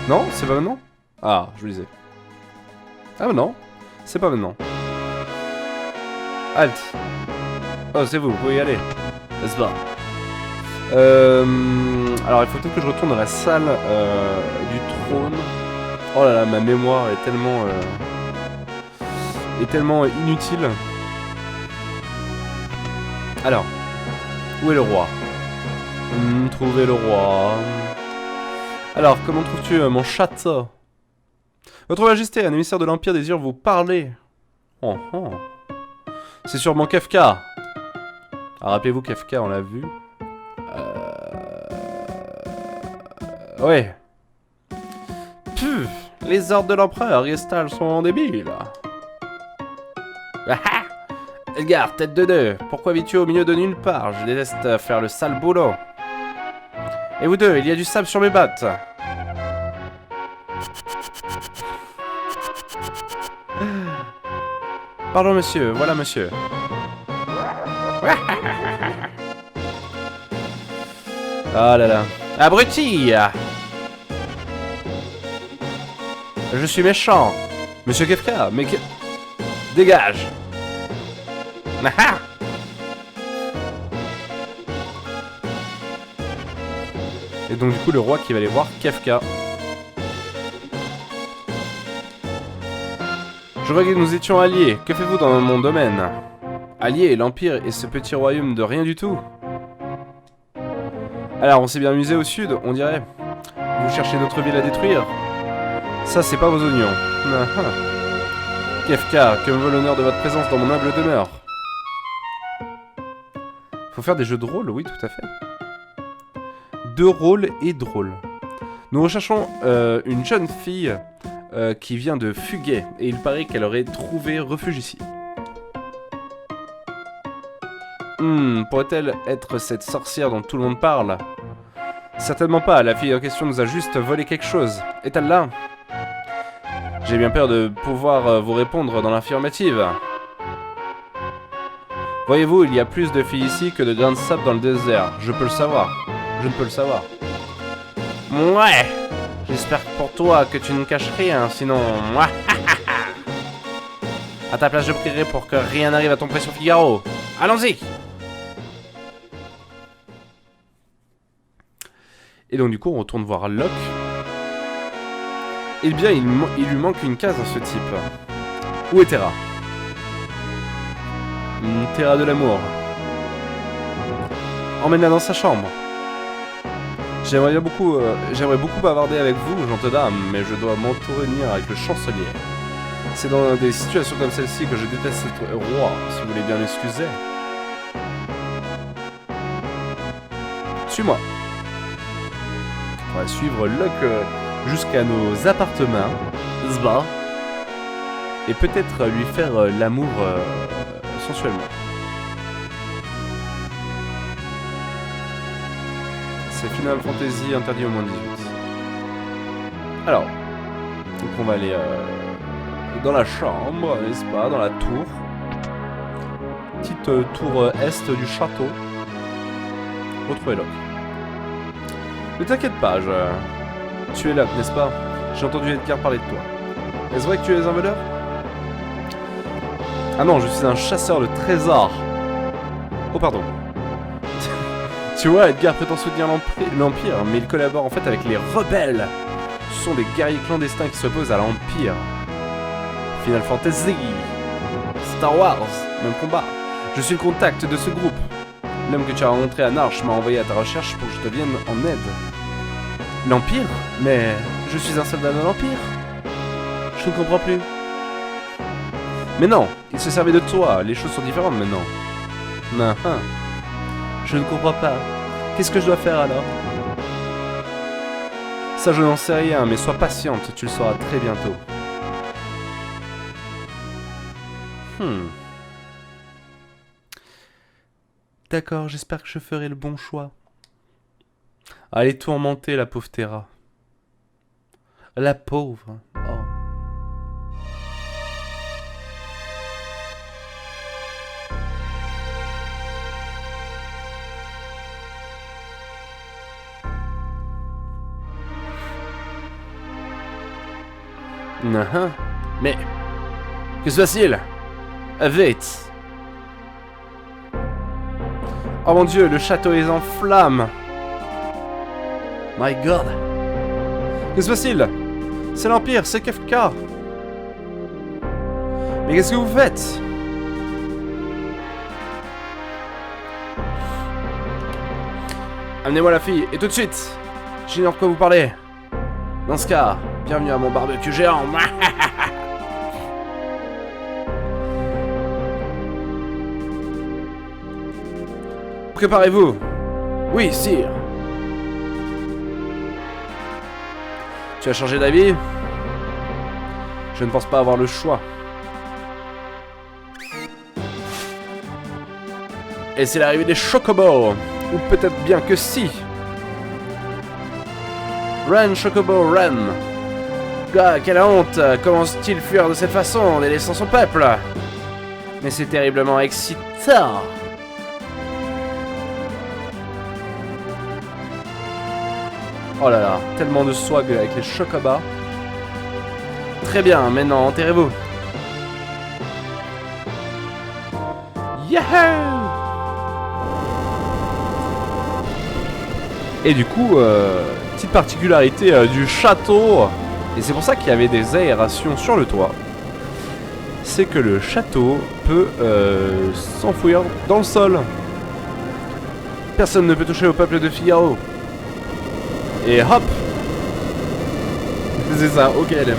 Non, c'est pas maintenant? Ah, je vous disais. Ah non, c'est pas maintenant. Halt. Oh, c'est vous pouvez y aller. N'est-ce pas? Alors il faut peut-être que je retourne dans la salle du trône. Oh là là, ma mémoire est tellement inutile. Alors, où est le roi? Trouver le roi. Alors, comment trouves-tu mon château? Votre Majesté, un émissaire de l'Empire désire vous parler. Oh, oh. C'est sûrement Kefka. Ah, rappelez-vous, Kefka, on l'a vu. Ouais. Puf, les ordres de l'empereur, Gestal sont débiles. Ah ah! Edgar, tête de deux, pourquoi vis-tu au milieu de nulle part? Je déteste faire le sale boulot. Et vous deux, il y a du sable sur mes bottes. Pardon monsieur, voilà monsieur. Ah là là. Abruti! Je suis méchant. Monsieur Kefka, mais que... Dégage. Et donc du coup le roi qui va aller voir Kefka. Je vois que nous étions alliés. Que faites-vous dans mon domaine? Alliés, l'Empire et ce petit royaume de rien du tout. Alors on s'est bien amusé au sud, on dirait. Vous cherchez d'autres villes à détruire? Ça c'est pas vos oignons. Kefka, que me vaut l'honneur de votre présence dans mon humble demeure? Faut faire des jeux de rôle, oui tout à fait. De rôle et drôle. Nous recherchons une jeune fille qui vient de Fuguet, et il paraît qu'elle aurait trouvé refuge ici. Pourrait-elle être cette sorcière dont tout le monde parle? Certainement pas, la fille en question nous a juste volé quelque chose. Est-elle là? J'ai bien peur de pouvoir vous répondre dans l'affirmative. Voyez-vous, il y a plus de filles ici que de grains de sable dans le désert. Je peux le savoir. Je ne peux le savoir. Ouais. J'espère pour toi que tu ne caches rien, sinon... À ta place, je prierai pour que rien n'arrive à ton précieux Figaro. Allons-y. Et donc du coup, on retourne voir Locke. Eh bien, il lui manque une case à ce type. Où est Terra? Terra de l'amour. Emmène-la dans sa chambre. J'aimerais beaucoup bavarder avec vous, gentes dames, mais je dois m'entretenir avec le chancelier. C'est dans des situations comme celle-ci que je déteste être roi, si vous voulez bien m'excuser. Suis-moi. On va suivre Locke jusqu'à nos appartements, Zba, et peut-être lui faire l'amour sensuellement. C'est Final Fantasy interdit au moins 18. Alors, donc on va aller dans la chambre, n'est-ce pas, dans la tour. Petite tour est du château. Retrouver Locke. Ne t'inquiète pas, tu es là, n'est-ce pas? J'ai entendu Edgar parler de toi. Est-ce vrai que tu es un voleur? Ah non, je suis un chasseur de trésors. Oh pardon. Tu vois, Edgar prétend soutenir l'Empire, mais il collabore en fait avec les rebelles. Ce sont des guerriers clandestins qui s'opposent à l'Empire. Final Fantasy, Star Wars, même combat. Je suis le contact de ce groupe. L'homme que tu as rencontré à Narch m'a envoyé à ta recherche pour que je te vienne en aide. L'Empire? Mais je suis un soldat de l'Empire. Je ne comprends plus. Mais non, il se servait de toi, les choses sont différentes maintenant. Non, je ne comprends pas. Qu'est-ce que je dois faire alors? Ça je n'en sais rien, mais sois patiente, tu le sauras très bientôt. D'accord, j'espère que je ferai le bon choix. Allez tourmenter la pauvre Terra. La pauvre. Oh. Mais... que se passe-t-il? Vite. Oh mon dieu, le château est en flammes. My god. Que se passe-t-il? C'est l'Empire, c'est Kefka. Mais qu'est-ce que vous faites? Amenez-moi la fille, et tout de suite. J'ignore de quoi vous parlez. Dans ce cas, bienvenue à mon barbecue géant. Préparez-vous. Oui, sire. Tu as changé d'avis? Je ne pense pas avoir le choix. Et c'est l'arrivée des Chocobos. Ou peut-être bien que si. Run, Chocobo, run. Ah, quelle honte. Comment ose-t-il fuir de cette façon en délaissant son peuple? Mais c'est terriblement excitant. Oh là là, tellement de swag avec les Chocobas. Très bien, maintenant enterrez-vous. Yahoo! Et du coup, petite particularité du château, et c'est pour ça qu'il y avait des aérations sur le toit, c'est que le château peut s'enfouir dans le sol. Personne ne peut toucher au peuple de Figaro. Et hop! C'est ça, ok LM.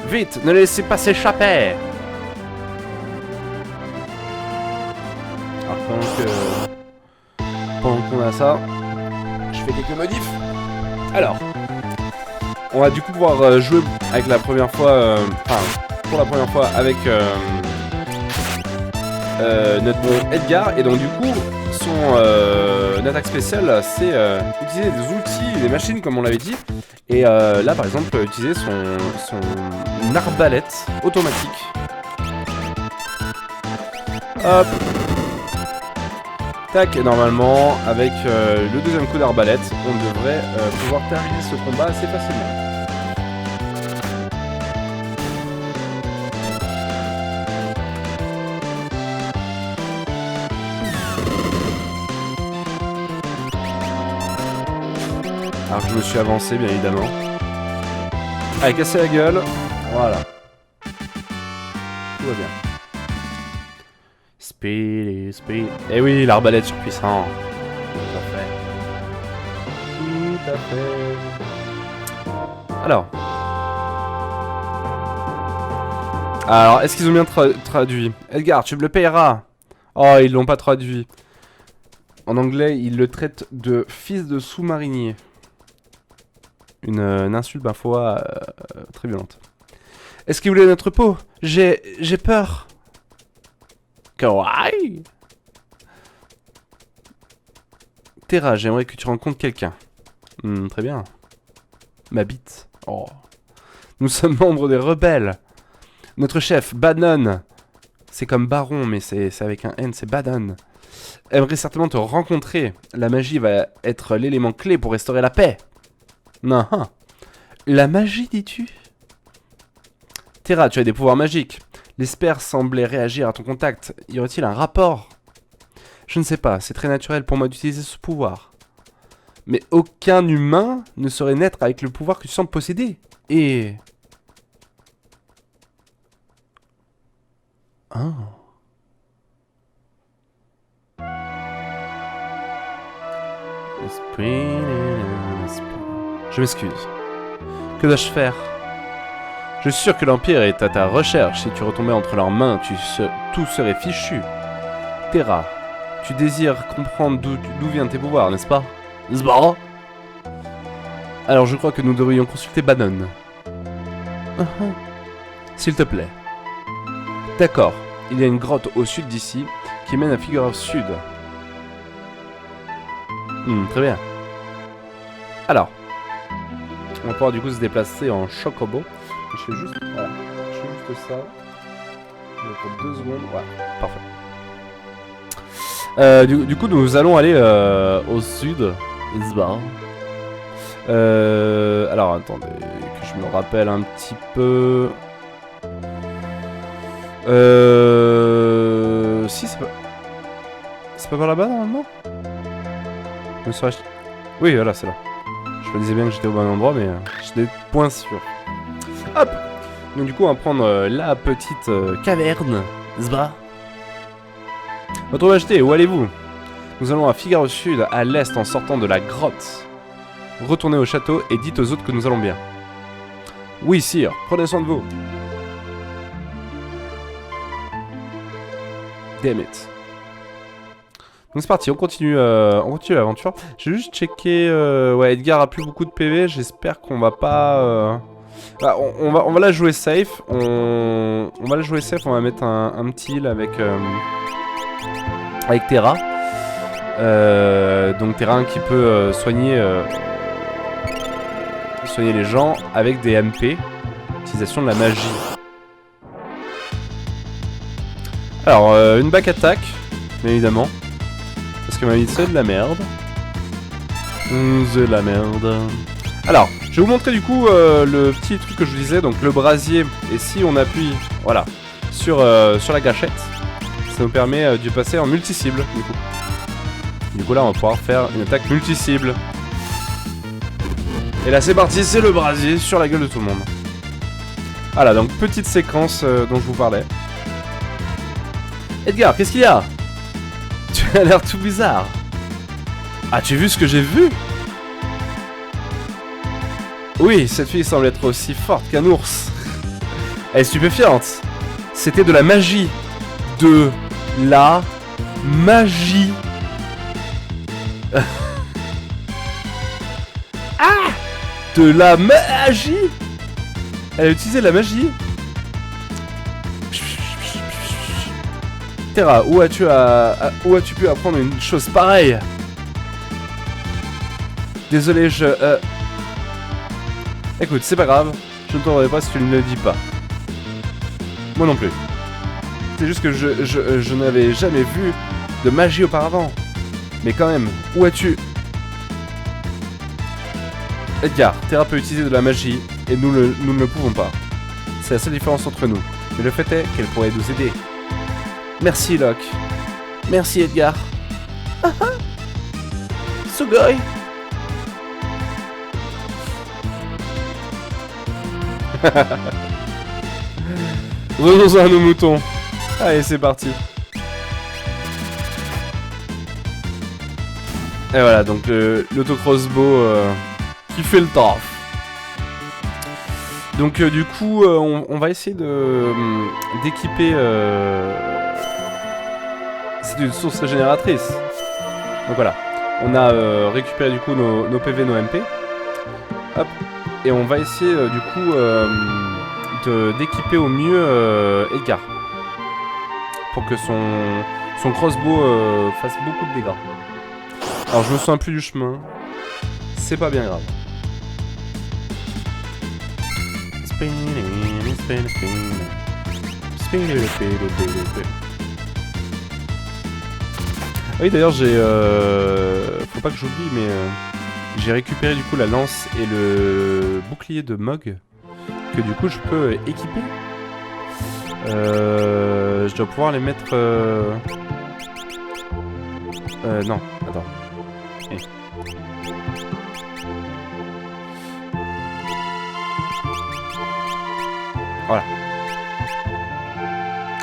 Vite, ne les laissez pas s'échapper. Alors pendant qu'on a ça, je fais quelques modifs. Alors, on va du coup pouvoir jouer avec la première fois, pour la première fois avec notre bon Edgar, et donc du coup son attaque spéciale c'est utiliser des outils, des machines comme on l'avait dit, et là par exemple utiliser son arbalète automatique. Hop. Tac, et normalement avec le deuxième coup d'arbalète on devrait pouvoir terminer ce combat assez facilement. Alors que je me suis avancé bien évidemment. Allez, casser la gueule. Voilà. Tout va bien. Speedy, speed. Eh oui, l'arbalète surpuissant. Tout à fait. Tout à fait. Alors, est-ce qu'ils ont bien traduit? Edgar, tu me le payeras. Oh, ils l'ont pas traduit. En anglais, ils le traitent de fils de sous-marinier. Une insulte, ma foi, très violente. Est-ce qu'il voulait notre peau? J'ai peur. Kawaii. Terra, j'aimerais que tu rencontres quelqu'un. Très bien. Ma bite. Oh. Nous sommes membres des rebelles. Notre chef, Bannon. C'est comme Baron, mais c'est avec un N, c'est Bannon. Aimerait certainement te rencontrer. La magie va être l'élément clé pour restaurer la paix. Non. La magie, dis-tu? Terra, tu as des pouvoirs magiques. L'espère semblait réagir à ton contact. Y aurait-il un rapport? Je ne sais pas, c'est très naturel pour moi d'utiliser ce pouvoir. Mais aucun humain ne saurait naître avec le pouvoir que tu sembles posséder. Et... Oh. Je m'excuse. Que dois-je faire? Je suis sûr que l'Empire est à ta recherche. Si tu retombais entre leurs mains, tout serait fichu. Terra, tu désires comprendre d'où viennent tes pouvoirs, n'est-ce pas? Alors je crois que nous devrions consulter Bannon. S'il te plaît. D'accord, il y a une grotte au sud d'ici qui mène à Figaro Sud. Très bien. Alors, on va pouvoir du coup se déplacer en Chocobo. Je fais juste, voilà, je fais juste ça. Pour 2 secondes, voilà, parfait. Du coup, nous allons aller au sud. Alors attendez, que je me rappelle un petit peu. Si c'est pas... C'est pas par là-bas normalement? Je me serais... Oui voilà c'est là. Je me disais bien que j'étais au bon endroit mais j'étais point sûr. Hop. Donc du coup on va prendre la petite caverne. Zba. Votre majesté, où allez-vous? Nous allons à Figaro Sud, à l'est en sortant de la grotte. Retournez au château et dites aux autres que nous allons bien. Oui sire, prenez soin de vous. Damn it. Donc c'est parti, on continue l'aventure. J'ai juste checké... ouais, Edgar a plus beaucoup de PV, j'espère qu'on va pas... Bah, on va la jouer safe. On va la jouer safe, on va mettre un petit heal avec Terra. Donc Terra qui peut soigner les gens avec des MP. Utilisation de la magie. Alors, une back attack, bien évidemment. Parce que ma vie c'est de la merde. C'est de la merde. Alors, je vais vous montrer du coup le petit truc que je vous disais, donc le brasier. Et si on appuie, voilà, sur la gâchette, ça nous permet de passer en multi-cible, du coup. Du coup là, on va pouvoir faire une attaque multi-cible. Et là, c'est parti, c'est le brasier sur la gueule de tout le monde. Voilà, donc petite séquence dont je vous parlais. Edgar, qu'est-ce qu'il y a? Tu as l'air tout bizarre. As-tu vu ce que j'ai vu? Oui, cette fille semble être aussi forte qu'un ours. Elle est stupéfiante. C'était de la magie. De la magie. Ah! De la magie? Elle a utilisé de la magie? Terra, où as-tu pu apprendre une chose pareille? Désolé, Écoute, c'est pas grave, je ne t'en pas si tu ne le dis pas. Moi non plus. C'est juste que je n'avais jamais vu de magie auparavant. Mais quand même, où as-tu... Edgar, Terra peut utiliser de la magie, et nous ne le pouvons pas. C'est la seule différence entre nous. Mais le fait est qu'elle pourrait nous aider. Merci Locke. Merci Edgar. Sugoi. Revenons à nos moutons. Allez, c'est parti. Et voilà, donc l'auto-crossbow qui fait le taf. Donc du coup, on va essayer d'équiper... C'est une source régénératrice. Donc voilà. On a récupéré du coup nos PV, nos MP. Hop. Et on va essayer du coup d'équiper au mieux Edgar. Pour que son crossbow fasse beaucoup de dégâts. Alors je me souviens plus du chemin. C'est pas bien grave. Ah oui d'ailleurs j'ai... faut pas que j'oublie mais... j'ai récupéré du coup la lance et le bouclier de Mog. Que du coup je peux équiper. Je dois pouvoir les mettre... non, attends. Voilà.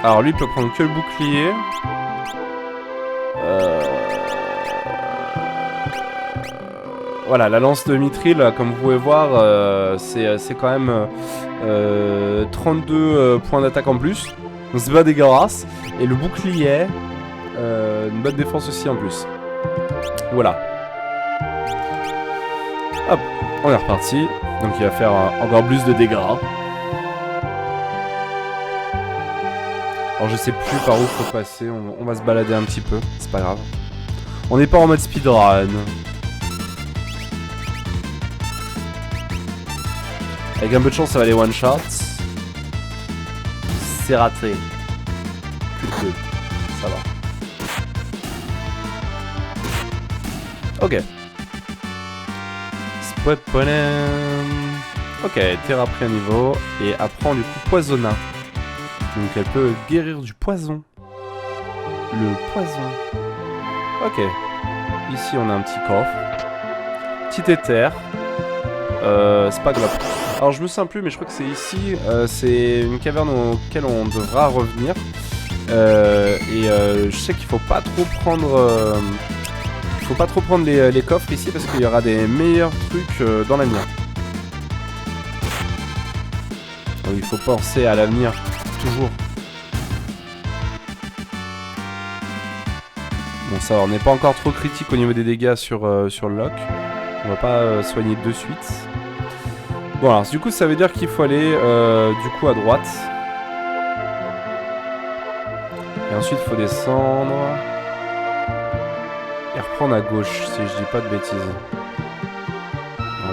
Alors lui il peut prendre que le bouclier. Voilà, la lance de Mithril, comme vous pouvez voir, c'est quand même 32 points d'attaque en plus. Donc c'est pas dégueulasse. Et le bouclier, une bonne défense aussi en plus. Voilà. Hop, on est reparti. Donc il va faire encore plus de dégâts. Alors je sais plus par où faut passer, on va se balader un petit peu, c'est pas grave. On n'est pas en mode speedrun. Avec un peu de chance ça va aller one shot. C'est raté. Plus de 2. Ça va. Ok. Ok, Terra a pris un niveau et apprend du coup Poisonna. Donc elle peut guérir du poison. Le poison. Ok. Ici on a un petit coffre. Petit éther. C'est pas grave. Alors je me souviens plus mais je crois que c'est ici. C'est une caverne auquel on devra revenir. Je sais qu'il faut pas trop prendre... faut pas trop prendre les coffres ici parce qu'il y aura des meilleurs trucs dans l'avenir. Donc, il faut penser à l'avenir, toujours. Bon ça va, on n'est pas encore trop critique au niveau des dégâts sur le lock. On va pas soigner de suite. Bon alors du coup ça veut dire qu'il faut aller du coup à droite. Et ensuite il faut descendre. Et reprendre à gauche si je dis pas de bêtises.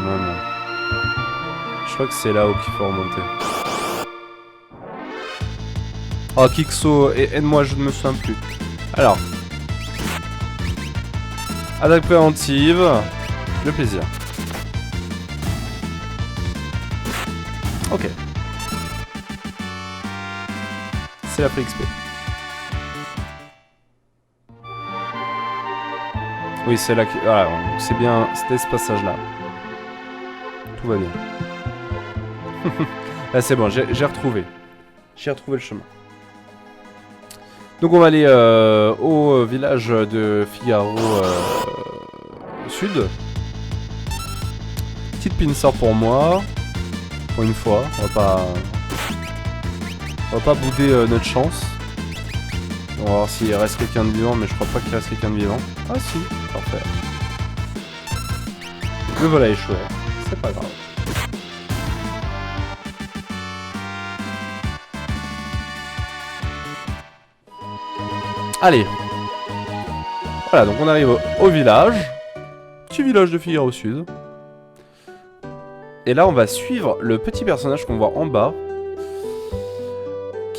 Non. Je crois que c'est là où il faut remonter. Oh Kixo, aide-moi, je ne me souviens plus. Alors. Attaque préventive. Le plaisir. Ok. C'est la XP. Oui, c'est là qui... Voilà, c'est bien... C'était ce passage-là. Tout va bien. Là, c'est bon, j'ai retrouvé. J'ai retrouvé le chemin. Donc, on va aller au village de Figaro Sud. Petite pincer pour moi. Pour une fois. On va pas bouder notre chance. On va voir s'il reste quelqu'un de vivant, mais je crois pas qu'il reste quelqu'un de vivant. Ah si, parfait. Le vol a échoué, c'est pas grave. Allez. Voilà, donc on arrive au village. Petit village de Figaro Sud. Et là, on va suivre le petit personnage qu'on voit en bas.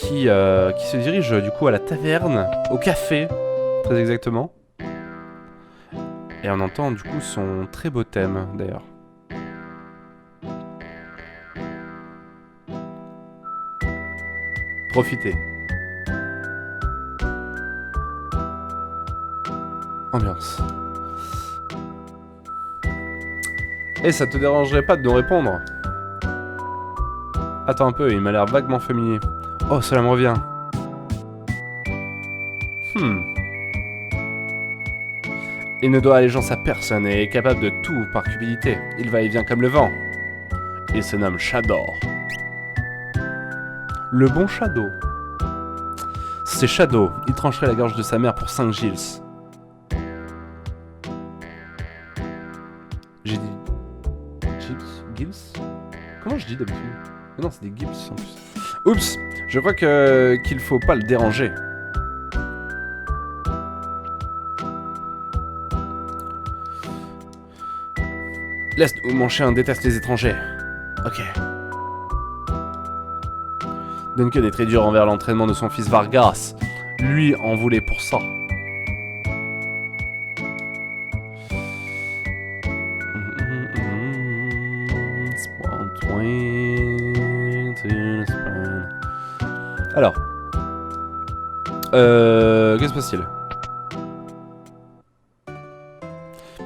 Qui se dirige du coup à la taverne, au café, très exactement. Et on entend du coup son très beau thème d'ailleurs. Profitez. Ambiance. Et ça te dérangerait pas de nous répondre? Attends un peu, il m'a l'air vaguement familier. Oh, cela me revient. Il ne doit allégeance à personne et est capable de tout par cupidité. Il va et vient comme le vent. Il se nomme Shador. Le bon Shadow. C'est Shadow. Il trancherait la gorge de sa mère pour 5 Gils. J'ai dit... Gils? Comment je dis d'habitude? Non, c'est des Gibbs en plus. Oups! Je crois qu'il faut pas le déranger. Laisse-nous, mon chien déteste les étrangers. Ok. Duncan est très dur envers l'entraînement de son fils Vargas. Lui en voulait pour ça. Alors. Qu'est-ce qui se passe-t-il?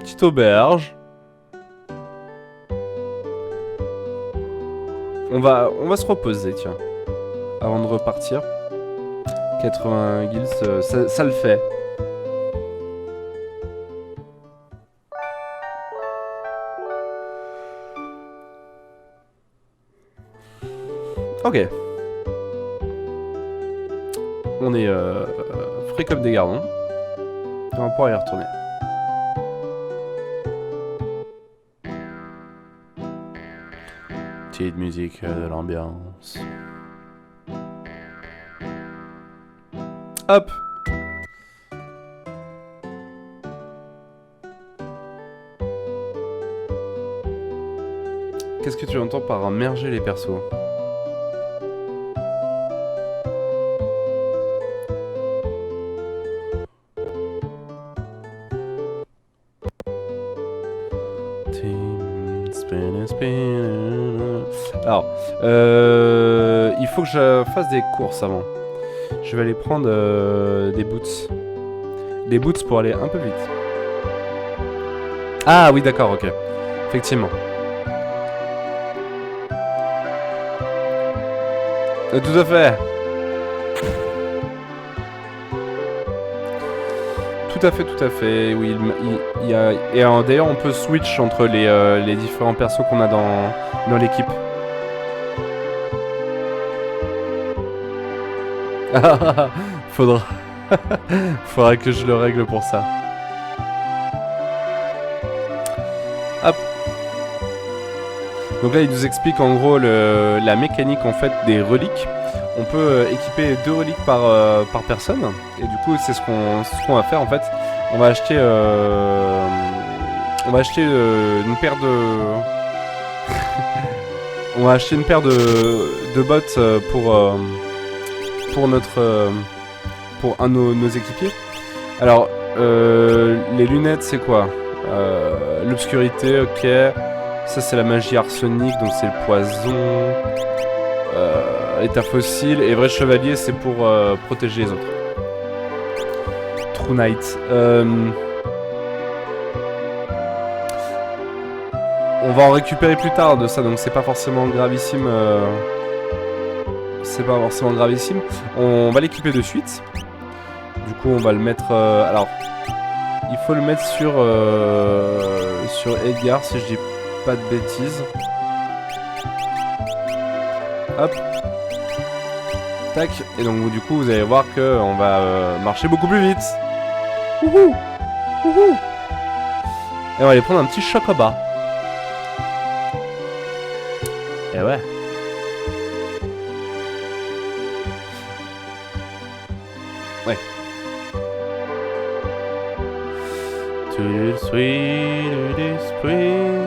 Petite auberge. On va se reposer, tiens. Avant de repartir. 80 guilds, ça le fait. Ok. On est frais comme des gardons. Et on va pouvoir y retourner. Petite musique de l'ambiance. Hop. Qu'est-ce que tu entends par merger les persos? Team Alors, il faut que je fasse des courses avant. Je vais aller prendre des boots. Des boots pour aller un peu vite. Ah oui, d'accord, ok. Effectivement. Tout à fait. Tout à fait, tout à fait. Oui, il y a... Et d'ailleurs, on peut switch entre les différents persos qu'on a dans l'équipe. Faudra... Faudra que je le règle pour ça. Hop. Donc là, il nous explique en gros la mécanique en fait des reliques. On peut équiper 2 reliques par personne. Et du coup, c'est ce qu'on va faire en fait. On va acheter une paire de... On va acheter une paire de bottes pour notre... pour un de nos équipiers. Alors, les lunettes, c'est quoi? L'obscurité, ok. Ça, c'est la magie arsenic, donc c'est le poison. État fossile. Et vrai chevalier, c'est pour protéger les autres. True Knight. On va en récupérer plus tard de ça, donc c'est pas forcément gravissime. C'est pas forcément gravissime. On va l'équiper de suite. Du coup, on va le mettre... alors, il faut le mettre sur Edgar, si je dis pas de bêtises. Hop. Tac. Et donc, du coup, vous allez voir qu'on va marcher beaucoup plus vite. Wouhou. Wouhou. Et on va aller prendre un petit chocobat. Et ouais. Ouais. To the sweet spring.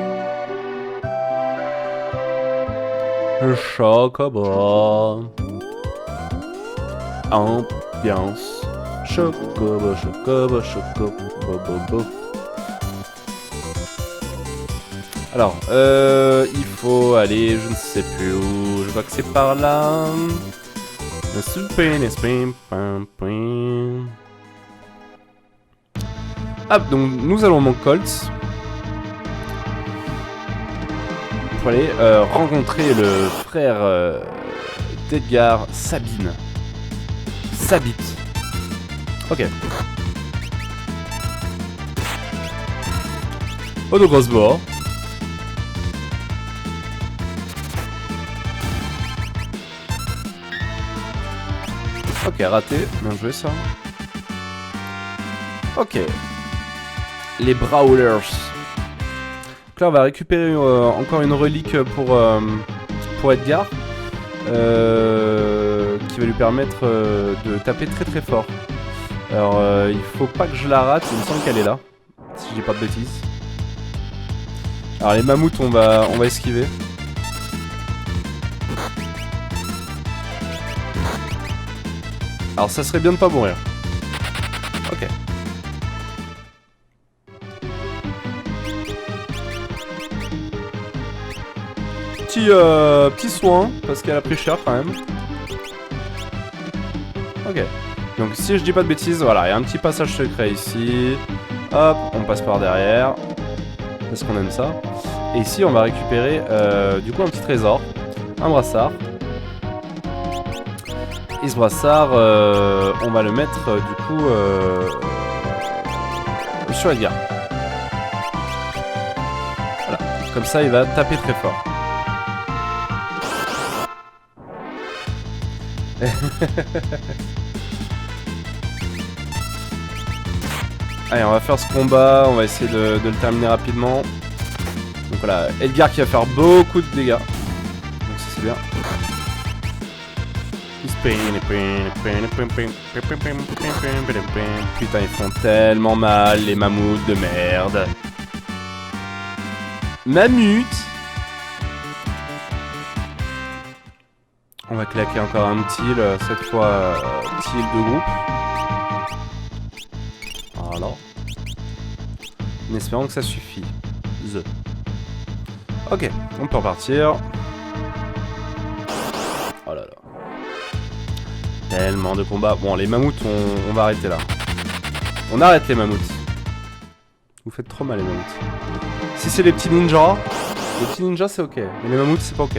Le chocobat. Ambiance. Chocobat, chocobat, chocobat. Alors, il faut aller, je ne sais plus où. Je vois que c'est par là. Hop, donc nous allons mon Colts pour aller rencontrer le frère d'Edgar, Sabine. Sabit. Ok. Oh, de grosse bois. Ok, raté. Bien joué ça. Ok. Les Brawlers. Donc là, on va récupérer encore une relique pour Edgar. Qui va lui permettre de taper très très fort. Alors, il faut pas que je la rate. Il me semble qu'elle est là. Si je dis pas de bêtises. Alors, les mammouths, on va esquiver. Alors, ça serait bien de pas mourir. Ok. Petit soin, parce qu'elle a pris cher quand même. Ok. Donc si je dis pas de bêtises, voilà, il y a un petit passage secret ici. Hop, on passe par derrière. Parce qu'on aime ça. Et ici, on va récupérer du coup un petit trésor. Un brassard. Et ce brassard, on va le mettre du coup sur Edgar. Voilà. Comme ça, il va taper très fort. Allez, on va faire ce combat, on va essayer de le terminer rapidement. Donc voilà, Edgar qui va faire beaucoup de dégâts. Donc ça c'est bien. Putain, ils font tellement mal, les mammouths de merde. Mammouth. On va claquer encore un petit heal, cette fois petit heal de groupe. Voilà. En espérant que ça suffit. Ok, on peut repartir. Tellement de combats. Bon, les mammouths, on va arrêter là. On arrête les mammouths. Vous faites trop mal les mammouths. Si c'est les petits ninjas c'est ok. Mais les mammouths c'est pas ok.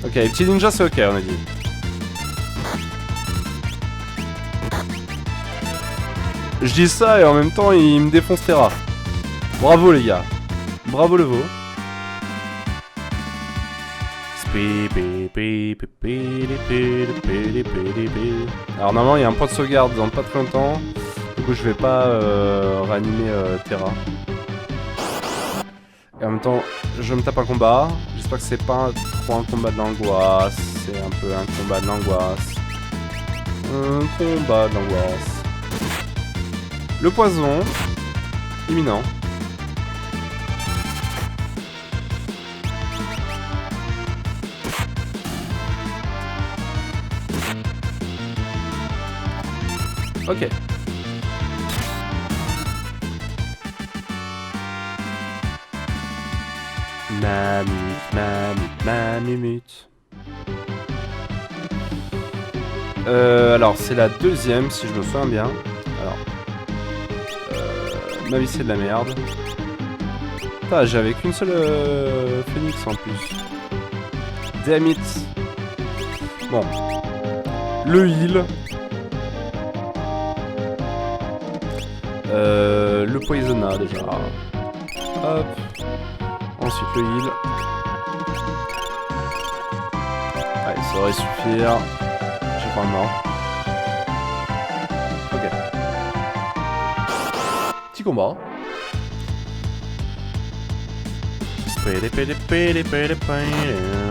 Ok, les petits ninjas c'est ok, on a dit. Je dis ça et en même temps il me défonce Terra. Bravo les gars. Bravo le veau. Alors normalement il y a un point de sauvegarde dans pas très longtemps. Du coup je vais pas réanimer Terra. Et en même temps je me tape un combat. J'espère que c'est pas trop un combat de l'angoisse. C'est un peu un combat de l'angoisse. Un combat de l'angoisse. Le poison. Imminent. Ok. Mamute. Alors, c'est la deuxième, si je me souviens bien. Alors. Ma vie, c'est de la merde. Ah, j'avais qu'une seule phoenix en plus. Damn it. Bon. Le heal. Le poisonnat déjà. Hop. Ensuite le heal. Allez, ça devrait suffire. J'ai pas mort. Ok. Petit combat.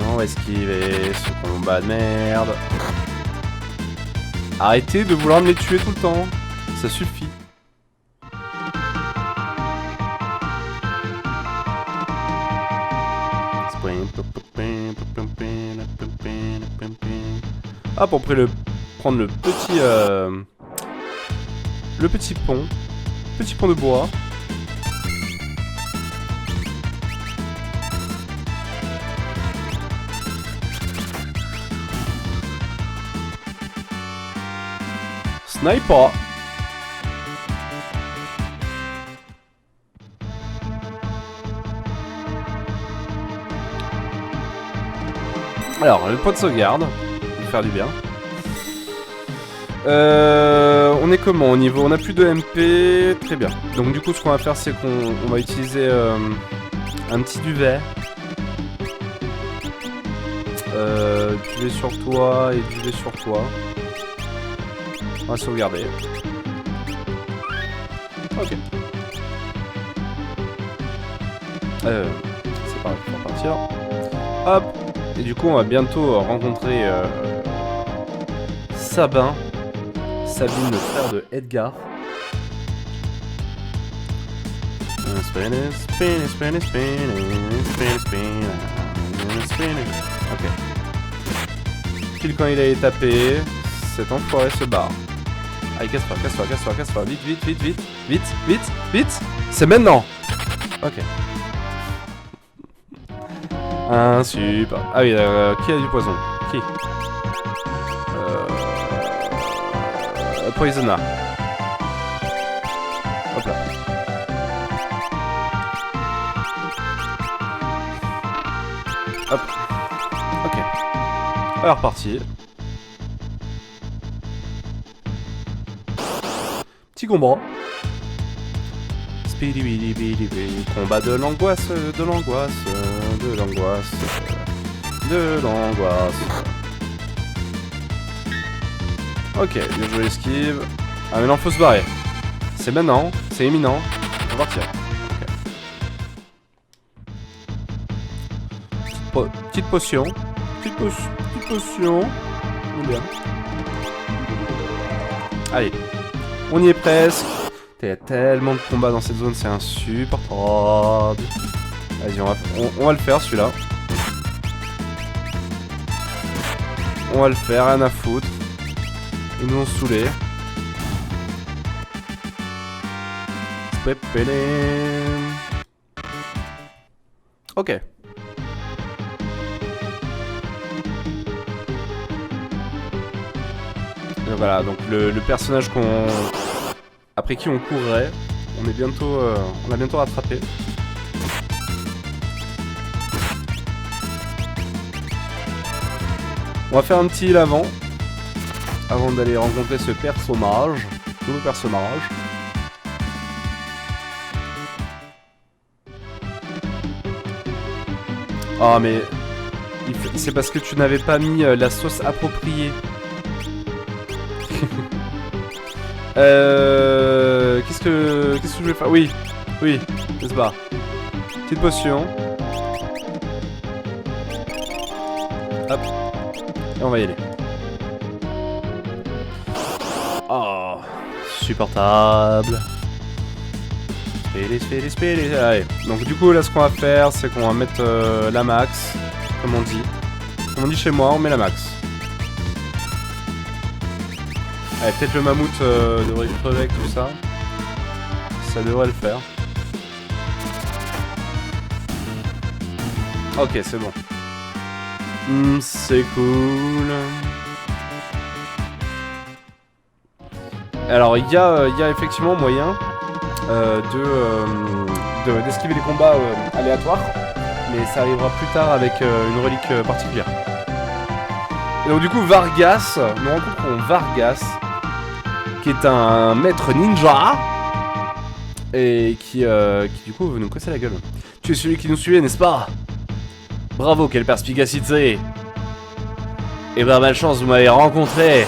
On va esquiver ce combat de merde. Arrêtez de vouloir me les tuer tout le temps. Ça suffit. Hop, on pourrait prendre le petit pont. Petit pont de bois. Sniper. Alors, le pot de sauvegarde, va faire du bien. On est comment au niveau? On a plus de MP, très bien. Donc du coup, ce qu'on va faire, c'est qu'on va utiliser un petit duvet. Duvet sur toi et duvet sur toi. On va sauvegarder. Ok. C'est pareil, il faut partir. Hop. Et du coup, on va bientôt rencontrer Sabin. Sabine, le frère de Edgar. Ok. Pile quand il a été tapé, cet enfoiré se barre. Allez, casse-toi, casse-toi, casse-toi, casse-toi. Vite, vite, vite, vite, vite, vite, vite. C'est maintenant. Ok. Un super. Ah oui, qui a du poison? Qui? Poisonna. Hop là. Hop. Ok. Alors parti. Petit combat. Speedy bidi bidi bidi. Combat de l'angoisse, de l'angoisse, de l'angoisse, de l'angoisse. Ok, bien joué l'esquive. Ah mais non, faut se barrer. C'est maintenant, c'est imminent. On va partir. Okay. Petite potion. Petite potion. Bien. Allez, on y est presque. Il y a tellement de combats dans cette zone, c'est insupportable. Vas-y, on va le faire celui-là. On va le faire, rien à foutre. Ils nous ont saoulés. Ok. Voilà, donc le personnage après qui on courrait, on l'a bientôt rattrapé. On va faire un petit heal avant d'aller rencontrer ce personnage, nouveau personnage. Oh mais c'est parce que tu n'avais pas mis la sauce appropriée. Qu'est-ce que je vais faire? Oui, n'est-ce pas? Petite potion. Hop. Et on va y aller. Oh, supportable. Allez. Donc du coup là ce qu'on va faire c'est qu'on va mettre la max, comme on dit. Comme on dit chez moi, on met la max. Allez, peut-être le mammouth devrait crever avec tout ça. Ça devrait le faire. Ok, c'est bon. C'est cool. Alors il y a effectivement moyen d'esquiver les combats aléatoires, mais ça arrivera plus tard avec une relique particulière. Et donc du coup Vargas, nous rencontrons Vargas, qui est un maître ninja et qui du coup veut nous casser la gueule. Tu es celui qui nous suivait, n'est-ce pas? Bravo, quelle perspicacité! Et ben malchance, vous m'avez rencontré.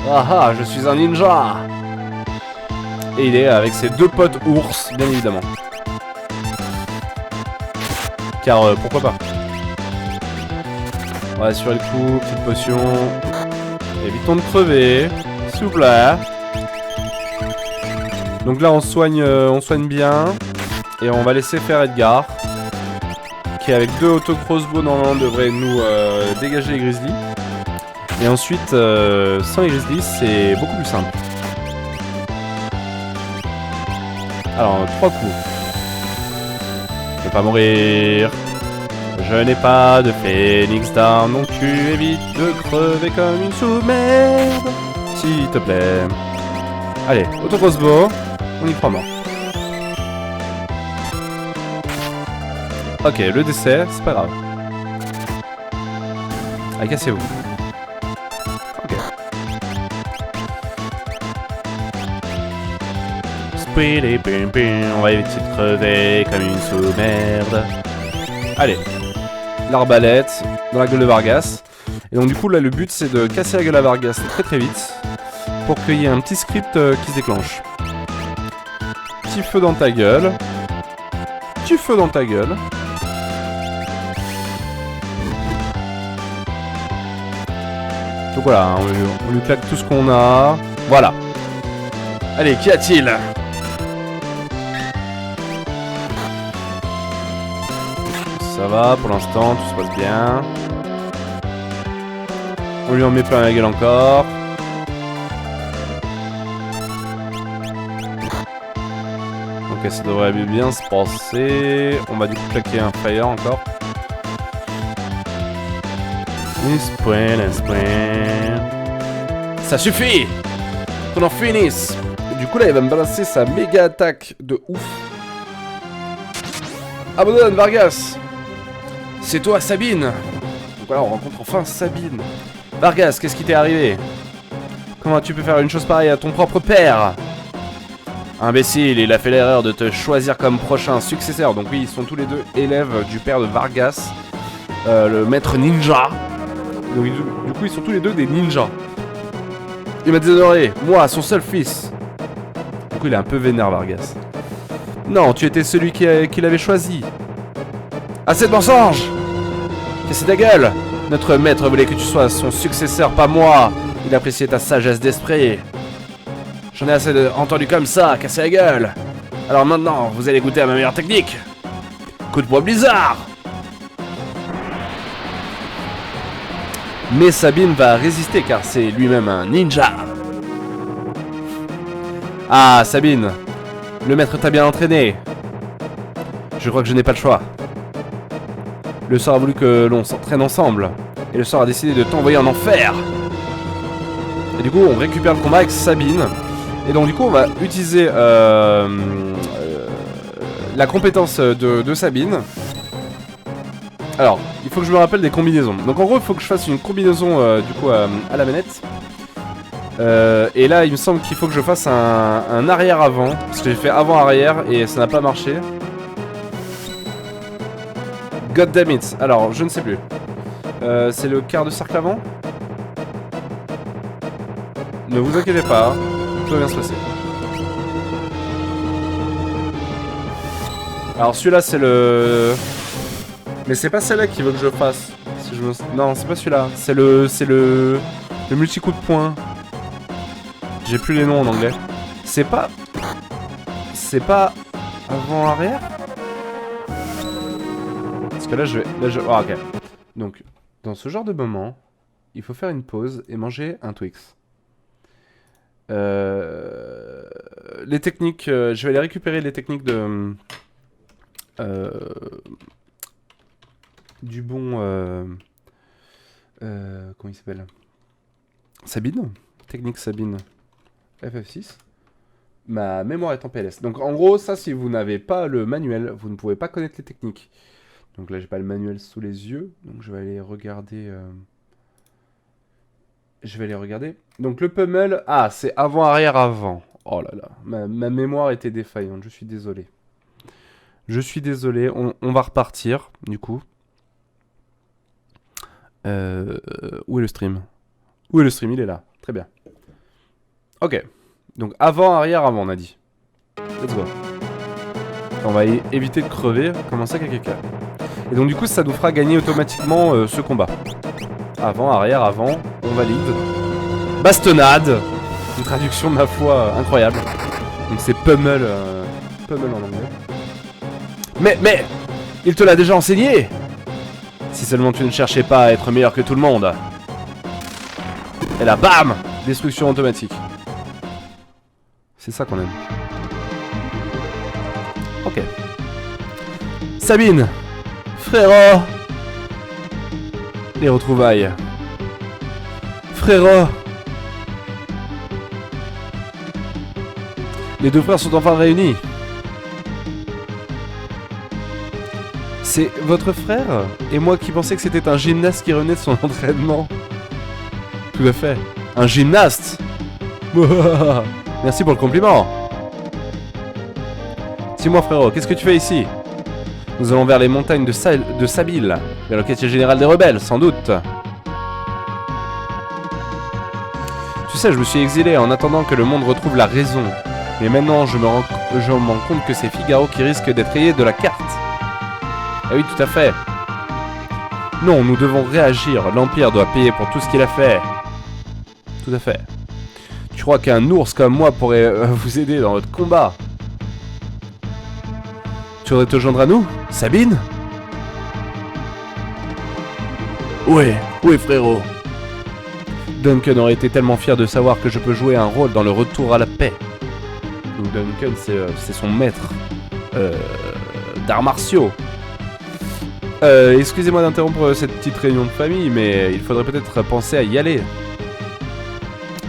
Ah, je suis un ninja. Et il est avec ses deux potes ours, bien évidemment. Car pourquoi pas. On va assurer le coup, petite potion. Évitons de crever, s'il vous plaît. Donc là on soigne bien. Et on va laisser faire Edgar, qui avec 2 auto-crossbows normalement devrait nous dégager les grizzlies. Et ensuite, sans les grizzlies, c'est beaucoup plus simple. Alors, 3 coups. Ne pas mourir. Je n'ai pas de phoenix down, donc tu évites de crever comme une sous-merde. S'il te plaît. Allez, auto-crossbow. On y croit mort. Ok, le décès, c'est pas grave. Allez, cassez-vous. Ok. On va éviter de crever comme une sous-merde. Allez. L'arbalète dans la gueule de Vargas. Et donc du coup là le but c'est de casser la gueule à Vargas très très vite. Pour qu'il y ait un petit script qui se déclenche. Petit feu dans ta gueule. Petit feu dans ta gueule. Donc voilà, on lui claque tout ce qu'on a. Voilà. Allez, qu'y a-t-il? Ça va, pour l'instant, tout se passe bien. On lui en met plein la gueule encore. Ok, ça devrait bien se passer. On va du coup claquer un fire encore. Ça suffit! Qu'on en finisse! Du coup là il va me balancer sa méga attaque de ouf. Abandonne Vargas! C'est toi Sabine! Donc voilà on rencontre enfin Sabine. Vargas, qu'est-ce qui t'est arrivé? Comment tu peux faire une chose pareille à ton propre père? Imbécile, il a fait l'erreur de te choisir comme prochain successeur. Donc oui, ils sont tous les deux élèves du père de Vargas, le maître ninja. Donc du coup ils sont tous les deux des ninjas. Il m'a déshonoré, moi son seul fils. Du coup il est un peu vénère Vargas. Non, tu étais celui qui l'avait choisi. Assez de mensonges! Cassez ta gueule! Notre maître voulait que tu sois son successeur, pas moi. Il appréciait ta sagesse d'esprit. J'en ai assez entendu comme ça, casser la gueule. Alors maintenant, vous allez goûter à ma meilleure technique. Coup de poing blizzard! Mais Sabine va résister car c'est lui-même un ninja. Ah, Sabine, le maître t'a bien entraîné. Je crois que je n'ai pas le choix. Le sort a voulu que l'on s'entraîne ensemble. Et le sort a décidé de t'envoyer en enfer. Et du coup, on récupère le combat avec Sabine. Et donc, du coup, on va utiliser la compétence de Sabine. Alors, il faut que je me rappelle des combinaisons. Donc, en gros, il faut que je fasse une combinaison du coup à la manette. Et là, il me semble qu'il faut que je fasse un arrière-avant. Parce que j'ai fait avant-arrière et ça n'a pas marché. God damn it. Alors, je ne sais plus. C'est le quart de cercle avant. Ne vous inquiétez pas, tout va bien se passer. Alors celui-là c'est le... Mais c'est pas celle-là qu'il veut que je fasse. Si je me... Non, c'est pas celui-là. C'est le multi-coup de poing. J'ai plus les noms en anglais. C'est pas... C'est pas avant-arrière? Parce que là je vais... Oh, ok. Donc, dans ce genre de moment, il faut faire une pause et manger un Twix. Les techniques, je vais aller récupérer les techniques de du bon comment il s'appelle, Sabine, technique Sabine FF6. Ma mémoire est en PLS. Donc en gros, ça, si vous n'avez pas le manuel, vous ne pouvez pas connaître les techniques. Donc là, j'ai pas le manuel sous les yeux, donc je vais aller regarder. Je vais les regarder. Donc le pummel... Ah, c'est avant, arrière, avant. Oh là là. Ma mémoire était défaillante. Je suis désolé. Je suis désolé. On va repartir, du coup. Où est le stream? Où est le stream? Il est là. Très bien. Ok. Donc avant, arrière, avant, on a dit. Let's go. On va éviter de crever comme un sac à caca. Et donc du coup, ça nous fera gagner automatiquement ce combat. Avant, arrière, avant, on valide. Bastonnade. Une traduction, ma foi, incroyable. Donc c'est pummel, pummel en anglais. Mais, il te l'a déjà enseigné. Si seulement tu ne cherchais pas à être meilleur que tout le monde. Et là, bam! Destruction automatique. C'est ça qu'on aime. Ok. Sabine. Frérot. Les retrouvailles. Frérot. Les deux frères sont enfin réunis. C'est votre frère? Et moi qui pensais que c'était un gymnaste qui revenait de son entraînement. Tout à fait. Un gymnaste. Merci pour le compliment. Dis-moi frérot, qu'est-ce que tu fais ici? Nous allons vers les montagnes de Sabil, vers le quartier général des rebelles, sans doute. Tu sais, je me suis exilé en attendant que le monde retrouve la raison. Mais maintenant, je me rends compte que c'est Figaro qui risque d'être rayé de la carte. Ah oui, tout à fait. Non, nous devons réagir. L'Empire doit payer pour tout ce qu'il a fait. Tout à fait. Tu crois qu'un ours comme moi pourrait vous aider dans votre combat? Tu voudrais te joindre à nous, Sabine? Ouais, frérot. Duncan aurait été tellement fier de savoir que je peux jouer un rôle dans le retour à la paix. Donc Duncan, c'est son maître d'arts martiaux. Excusez-moi d'interrompre cette petite réunion de famille, mais il faudrait peut-être penser à y aller.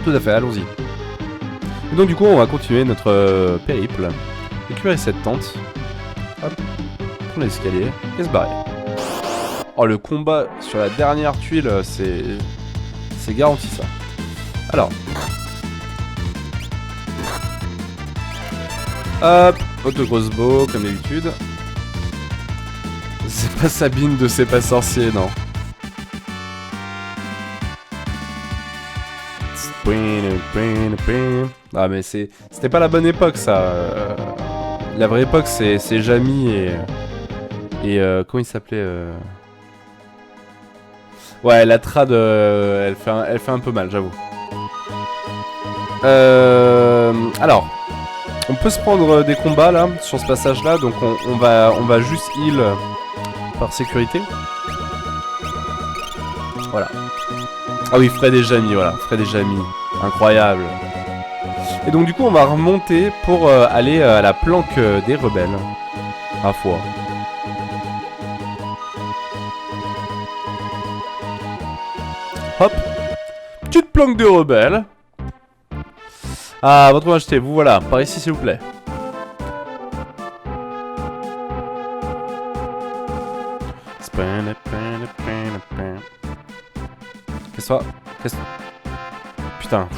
Tout à fait, allons-y. Et donc du coup, on va continuer notre périple. Récupérer cette tente. Hop, prendre l'escalier et se barrer. Oh, le combat sur la dernière tuile, c'est garanti ça. Alors. Hop, auto-crossbow comme d'habitude. C'est pas Sabine de C'est pas sorcier, non. Ah mais c'était pas la bonne époque ça. La vraie époque c'est Jamie et comment il s'appelait Ouais, la trad elle fait un peu mal, j'avoue. Alors on peut se prendre des combats là sur ce passage là, donc on va juste heal par sécurité. Voilà. Ah oui, Fred et Jamie, voilà, Fred et Jamie, incroyable. Et donc du coup on va remonter pour aller à la planque des rebelles. À foi. Hop. Petite planque de rebelles. Ah, votre majesté, vous voilà. Par ici, s'il vous plaît. Qu'est-ce que... Putain.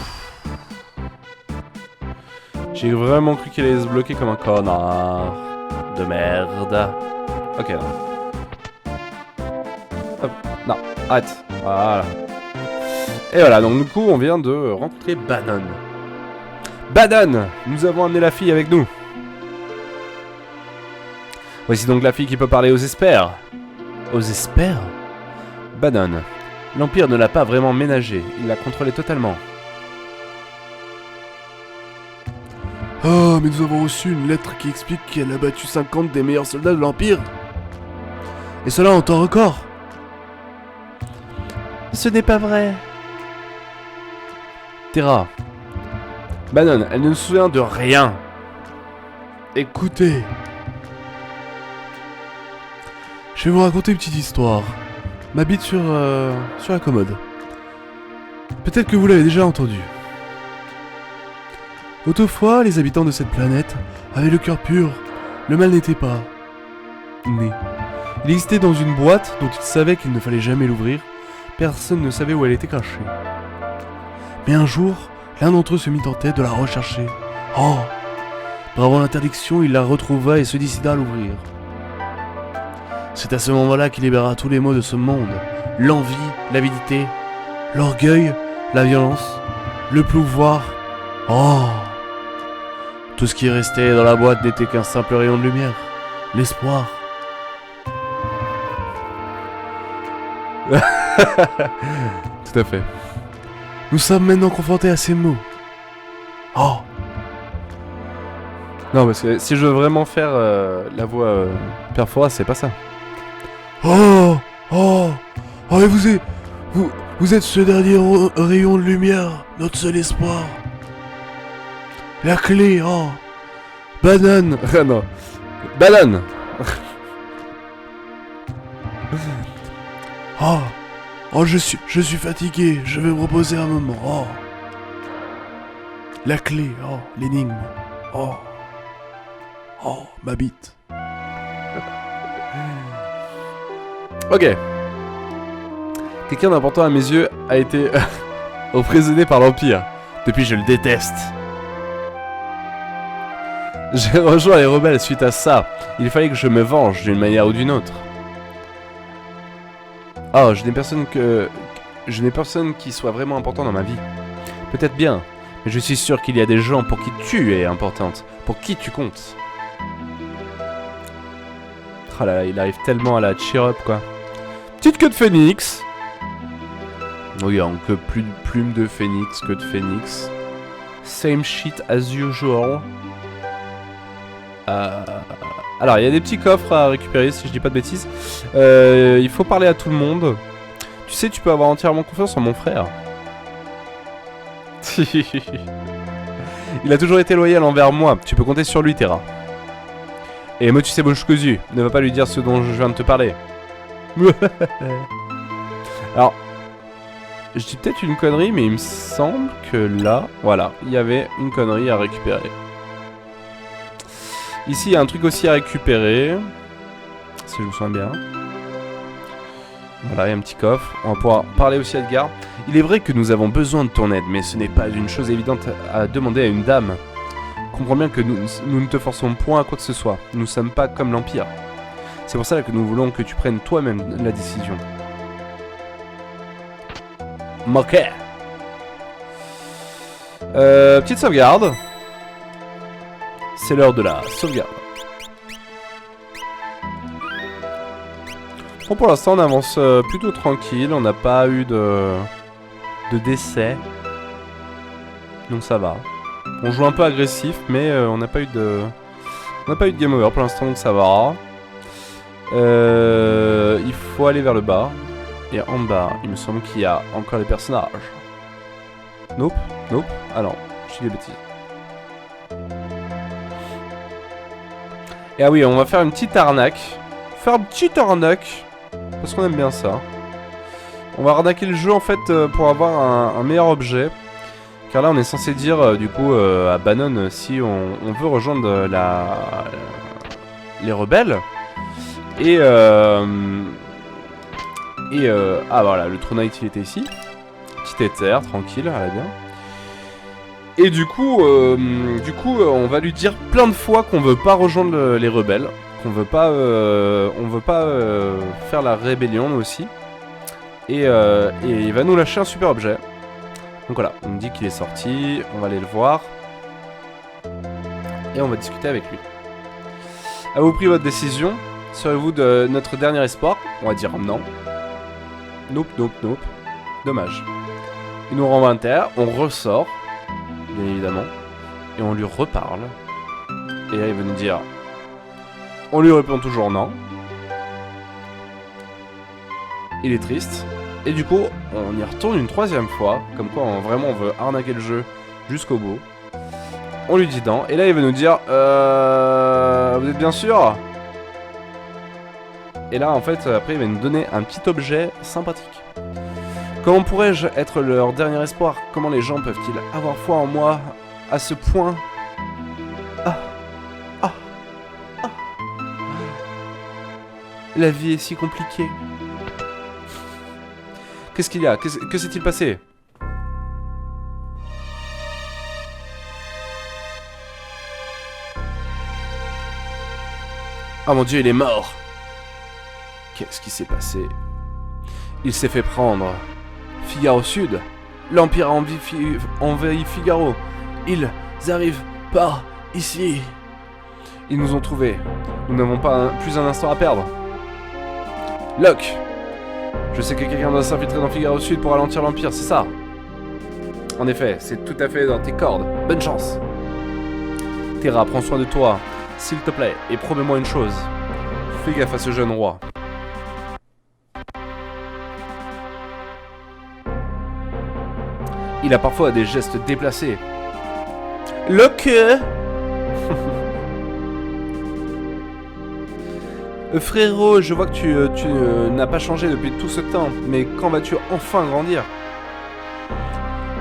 J'ai vraiment cru qu'il allait se bloquer comme un connard. De merde. Ok, non. Hop, non, arrête. Voilà. Et voilà, donc du coup, on vient de rencontrer Bannon. Bannon, nous avons amené la fille avec nous. Voici donc la fille qui peut parler aux espers. Aux espers? Bannon. L'Empire ne l'a pas vraiment ménagée, il l'a contrôlée totalement. Oh, mais nous avons reçu une lettre qui explique qu'elle a battu 50 des meilleurs soldats de l'Empire. Et cela en temps record. Ce n'est pas vrai. Terra. Bannon, elle ne se souvient de rien. Écoutez. Je vais vous raconter une petite histoire. Ma bite sur la commode. Peut-être que vous l'avez déjà entendu. Autrefois, les habitants de cette planète avaient le cœur pur. Le mal n'était pas né. Il existait dans une boîte dont ils savaient qu'il ne fallait jamais l'ouvrir. Personne ne savait où elle était cachée. Mais un jour, l'un d'entre eux se mit en tête de la rechercher. Oh! Bravant l'interdiction, il la retrouva et se décida à l'ouvrir. C'est à ce moment-là qu'il libéra tous les maux de ce monde. L'envie, l'avidité, l'orgueil, la violence, le pouvoir. Oh! Tout ce qui restait dans la boîte n'était qu'un simple rayon de lumière. L'espoir. Tout à fait. Nous sommes maintenant confrontés à ces mots. Oh! Non, parce que si je veux vraiment faire la voix Perfora, c'est pas ça. Oh! Oh! Oh, et vous êtes ce dernier rayon de lumière, notre seul espoir. La clé, oh! Banane! Ah non. Banane. Oh! Oh, je suis fatigué, je vais me reposer un moment, oh! La clé, oh, l'énigme, oh! Oh, ma bite. Ok. Quelqu'un d'important à mes yeux a été emprisonné par l'Empire. Depuis, je le déteste. J'ai rejoint les rebelles suite à ça. Il fallait que je me venge d'une manière ou d'une autre. Oh, je n'ai personne qui soit vraiment important dans ma vie. Peut-être bien, mais je suis sûr qu'il y a des gens pour qui tu es importante, pour qui tu comptes. Oh là là, il arrive tellement à la cheer-up, quoi. Petite queue de phénix. Oui, en que plus de plumes de phénix que de phénix. Same shit as usual. Alors, il y a des petits coffres à récupérer, si je dis pas de bêtises. Il faut parler à tout le monde. Tu sais, tu peux avoir entièrement confiance en mon frère. Il a toujours été loyal envers moi. Tu peux compter sur lui, Terra. Et Motusei Boshkozu, ne va pas lui dire ce dont je viens de te parler. Alors, je dis peut-être une connerie, mais il me semble que là, voilà, il y avait une connerie à récupérer. Ici, il y a un truc aussi à récupérer, si je me souviens bien. Voilà, il y a un petit coffre. On va pouvoir parler aussi à Edgar. Il est vrai que nous avons besoin de ton aide, mais ce n'est pas une chose évidente à demander à une dame. Comprends bien que nous ne te forçons point à quoi que ce soit. Nous ne sommes pas comme l'Empire. C'est pour ça que nous voulons que tu prennes toi-même la décision. Ok. Petite sauvegarde. C'est l'heure de la sauvegarde. Bon, pour l'instant, on avance plutôt tranquille. On n'a pas eu de décès. Donc ça va. On joue un peu agressif, mais on n'a pas eu de game over pour l'instant, donc ça va. Il faut aller vers le bas. Et en bas, il me semble qu'il y a encore des personnages. Nope, nope. Ah non, je dis des bêtises. Et ah oui, on va faire une petite arnaque. Parce qu'on aime bien ça. On va arnaquer le jeu en fait pour avoir un meilleur objet. Car là on est censé dire du coup à Bannon si on veut rejoindre les rebelles. Et ah voilà, le True Knight il était ici. Petit éther, tranquille, elle a bien. Et du coup, on va lui dire plein de fois qu'on veut pas rejoindre les rebelles, qu'on veut pas, faire la rébellion nous aussi. Et il va nous lâcher un super objet. Donc voilà, on me dit qu'il est sorti, on va aller le voir. Et on va discuter avec lui. Avez-vous pris votre décision? Serez-vous de notre dernier espoir? On va dire non. Nope, nope, nope. Dommage. Il nous renvoie à l'intérieur, on ressort, bien évidemment, et on lui reparle. Et là il va nous dire... On lui répond toujours non. Il est triste. Et du coup, on y retourne une troisième fois, comme quoi vraiment on veut arnaquer le jeu jusqu'au bout. On lui dit non, et là il va nous dire vous êtes bien sûr? Et là en fait, après il va nous donner un petit objet sympathique. Comment pourrais-je être leur dernier espoir? Comment les gens peuvent-ils avoir foi en moi à ce point? Ah, ah, ah. La vie est si compliquée. Qu'est-ce qu'il y a? Que s'est-il passé? Ah mon Dieu, il est mort. Qu'est-ce qui s'est passé? Il s'est fait prendre. Figaro Sud. L'Empire a envahi Figaro. Ils arrivent par ici. Ils nous ont trouvés. Nous n'avons pas plus un instant à perdre. Locke. Je sais que quelqu'un doit s'infiltrer dans Figaro Sud pour ralentir l'Empire, c'est ça? En effet, c'est tout à fait dans tes cordes. Bonne chance. Terra, prends soin de toi, s'il te plaît, et promets-moi une chose. Fais gaffe à ce jeune roi. Il a parfois des gestes déplacés. Locke. Frérot, je vois que tu n'as pas changé depuis tout ce temps, mais quand vas-tu enfin grandir?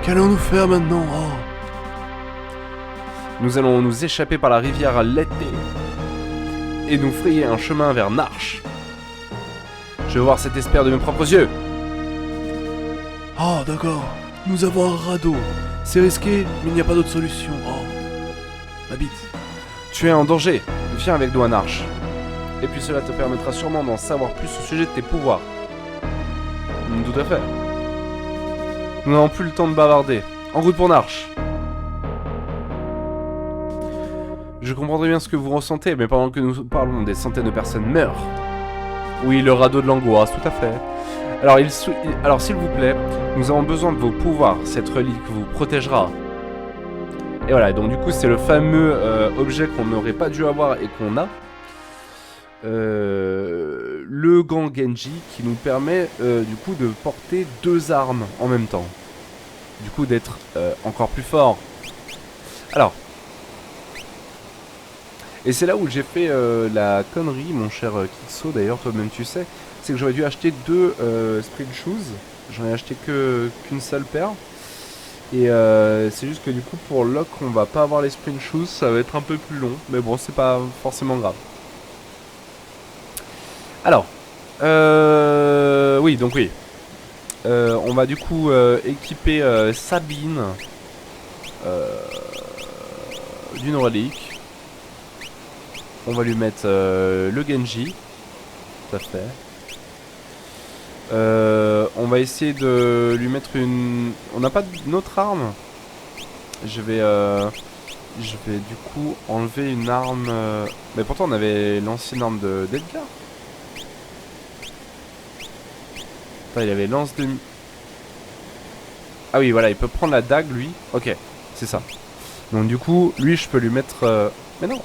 Qu'allons-nous faire maintenant? Oh. Nous allons nous échapper par la rivière Letté et nous frayer un chemin vers Narch. Je veux voir cette espère de mes propres yeux. Oh, d'accord. Nous avons un radeau. C'est risqué, mais il n'y a pas d'autre solution. Oh. Ma bite. Tu es en danger. Viens avec nous à Narch. Et puis cela te permettra sûrement d'en savoir plus au sujet de tes pouvoirs. Tout à fait. Nous n'avons plus le temps de bavarder. En route pour Narch. Je comprendrai bien ce que vous ressentez, mais pendant que nous parlons, des centaines de personnes meurent. Oui, le radeau de l'angoisse, tout à fait. Alors s'il vous plaît, nous avons besoin de vos pouvoirs. Cette relique vous protégera. Et voilà, donc du coup c'est le fameux objet qu'on n'aurait pas dû avoir et qu'on a. Le gant Genji qui nous permet du coup de porter 2 armes en même temps. Du coup d'être encore plus fort. Alors. Et c'est là où j'ai fait la connerie, mon cher Kitso, d'ailleurs toi-même tu sais. C'est que j'aurais dû acheter 2 Spring Shoes. J'en ai acheté qu'une seule paire. Et c'est juste que du coup pour Locke on va pas avoir les Spring Shoes. Ça va être un peu plus long. Mais bon c'est pas forcément grave. Alors, oui, donc oui. On va du coup équiper Sabine d'une relique. On va lui mettre le Genji. Tout à fait. On va essayer de lui mettre une... On n'a pas d'autre arme. Je vais du coup enlever une arme... Mais pourtant on avait l'ancienne arme d'Edgar. Il avait lance de... Ah oui, voilà, il peut prendre la dague, lui. Ok, c'est ça. Donc du coup, lui, je peux lui mettre... Mais non.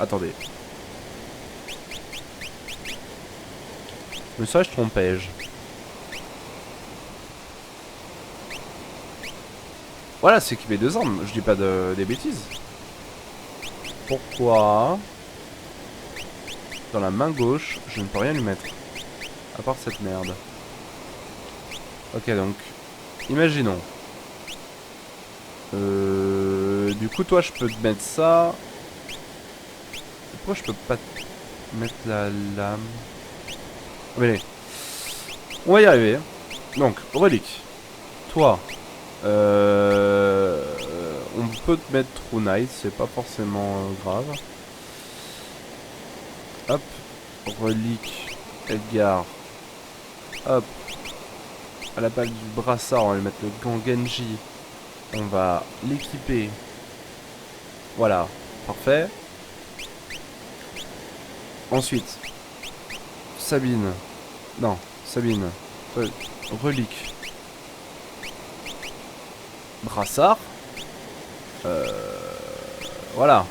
Attendez. Me serais-je trompé-je? Voilà, c'est qu'il met 2 armes. Je dis pas des bêtises. Pourquoi dans la main gauche, je ne peux rien lui mettre? À part cette merde. Ok, donc imaginons. Du coup, toi, je peux te mettre ça. Pourquoi je peux pas te mettre la lame? Allez. On va y arriver. Donc, relique. Toi. On peut te mettre True Knight, c'est pas forcément grave. Hop. Relique. Edgar. Hop. À la balle du brassard, on va lui mettre le gant Genji. On va l'équiper. Voilà. Parfait. Ensuite. Sabine. Non, Sabine. Relique. Brassard. Voilà.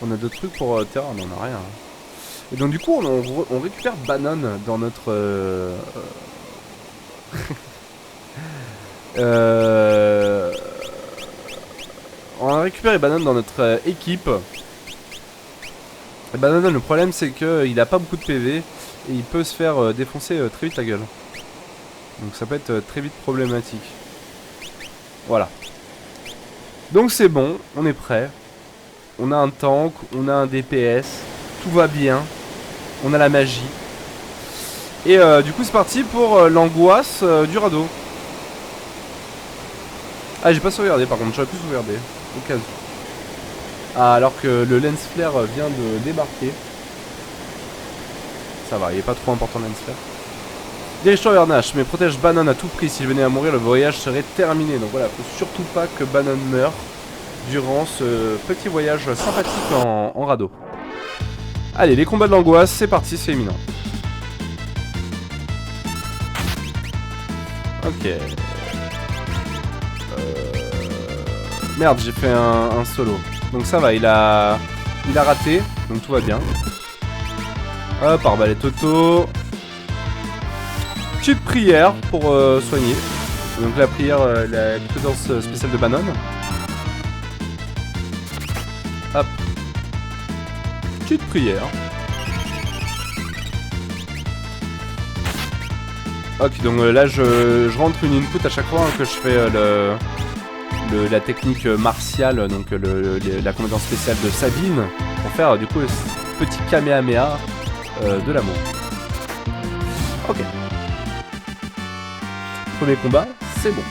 On a d'autres trucs pour terrain, mais on a rien. Et donc du coup, on récupère Bannon dans notre... on a récupéré Bannon dans notre équipe. Et Bannon, le problème c'est qu'il a pas beaucoup de PV et il peut se faire défoncer très vite la gueule. Donc ça peut être très vite problématique. Voilà. Donc c'est bon, on est prêt. On a un tank, on a un DPS, tout va bien. On a la magie. Et du coup c'est parti pour l'angoisse du radeau. Ah, j'ai pas sauvegardé par contre, j'aurais pu sauvegarder au cas où. Ah, alors que le lens flare vient de débarquer. Ça va, il est pas trop important le lens flare. Dirige-toi vers Nash, mais protège Bannon à tout prix. S'il venait à mourir, le voyage serait terminé. Donc voilà, faut surtout pas que Bannon meure durant ce petit voyage sympathique en radeau. Allez, les combats de l'angoisse, c'est parti, c'est imminent. Ok. Merde, j'ai fait un solo. Donc ça va, il a raté, donc tout va bien. Hop, arbalète auto. Petite prière pour soigner. Donc la prière, la présence spéciale de Bannon. Hop. Petite prière. Ok, donc là je rentre une input à chaque fois que je fais la technique martiale, donc la compétence spéciale de Sabine, pour faire du coup le petit Kamehameha de l'amour. Ok. Premier combat, c'est bon.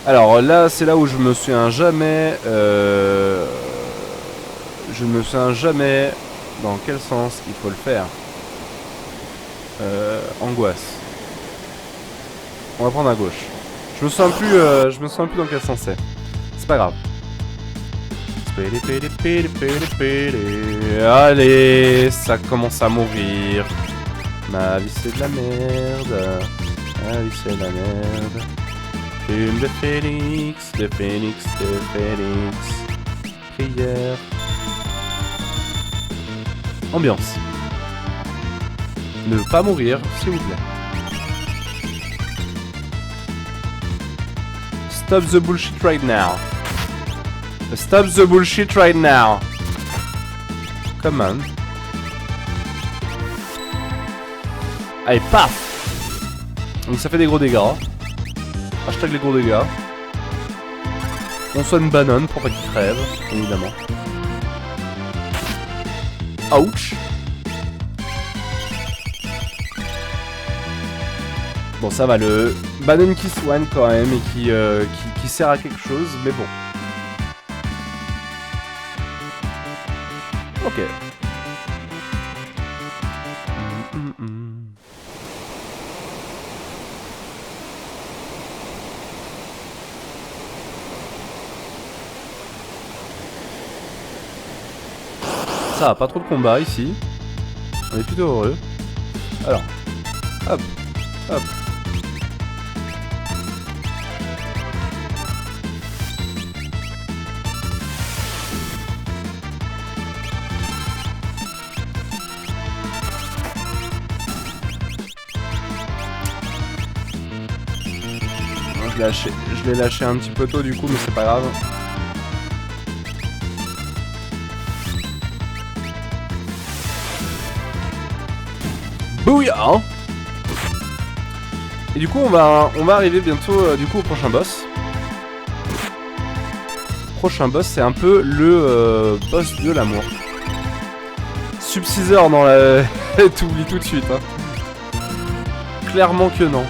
Alors là, c'est là où je me souviens jamais. Je ne me souviens jamais dans quel sens il faut le faire. Angoisse. On va prendre à gauche. Je me souviens plus dans quel sens c'est. C'est pas grave. Allez, ça commence à mourir. Ma vie c'est de la merde. Ma vie c'est de la merde. Plume de phénix, de phénix, de phénix. Prière. Ambiance. Ne pas mourir, s'il vous plaît. Stop the bullshit right now. Stop the bullshit right now. Come on. Allez, paf. Donc ça fait des gros dégâts. Hashtag les gros dégâts. On soigne Bannon pour pas qu'il crève, évidemment. Ouch. Bon, ça va, le Bannon qui soigne quand même et qui sert à quelque chose, mais bon. Ok. Ça va, pas trop de combat ici. On est plutôt heureux. Alors, hop, hop. Je l'ai lâché un petit peu tôt du coup, mais c'est pas grave. Bouillard. Et du coup on va arriver bientôt du coup au prochain boss. Prochain boss, c'est un peu le boss de l'amour. Subciseur dans la... T'oublies tout de suite hein. Clairement que non.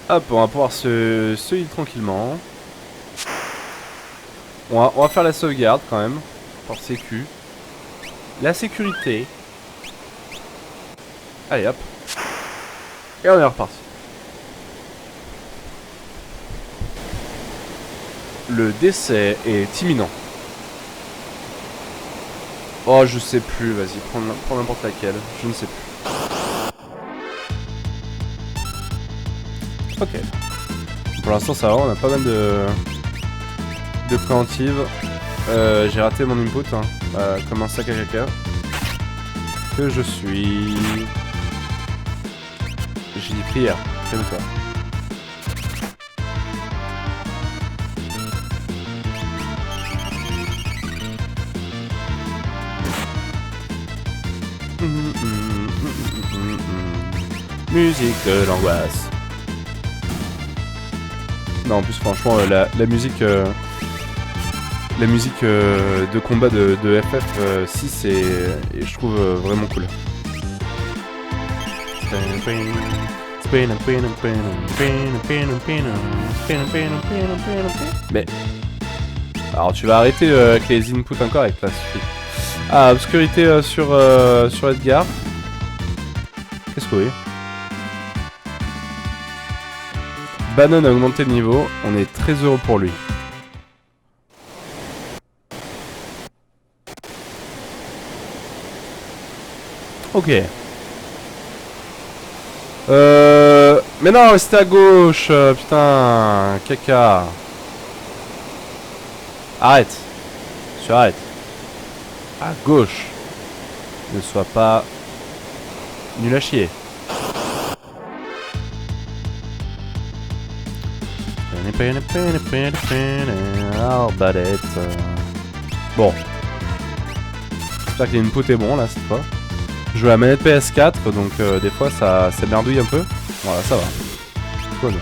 Hop, on va pouvoir se heal tranquillement. On va faire la sauvegarde quand même. Pour sécu. La sécurité. Allez hop. Et on est reparti. Le décès est imminent. Oh je sais plus, vas-y, prends n'importe laquelle. Je ne sais plus. Ok. Pour l'instant ça va, on a pas mal de préventives. J'ai raté mon input hein. Comme un sac à caca. Que je suis. J'ai dit prière, calme-toi. Musique de l'angoisse. Non, en plus franchement la musique de combat de FF6 est je trouve vraiment cool. Mais alors tu vas arrêter avec les inputs incorrects là, suffit. Ah, obscurité sur Edgar. Qu'est-ce que oui? Bannon a augmenté de niveau, on est très heureux pour lui. Ok. Mais non, c'était à gauche, putain, caca. Arrête. Tu arrêtes. À gauche. Ne sois pas nul à chier. Arbalète. Bon. J'espère que l'input est bon là cette fois. Je joue à la manette PS4 donc des fois ça merdouille un peu. Voilà, ça va. Tout va bien.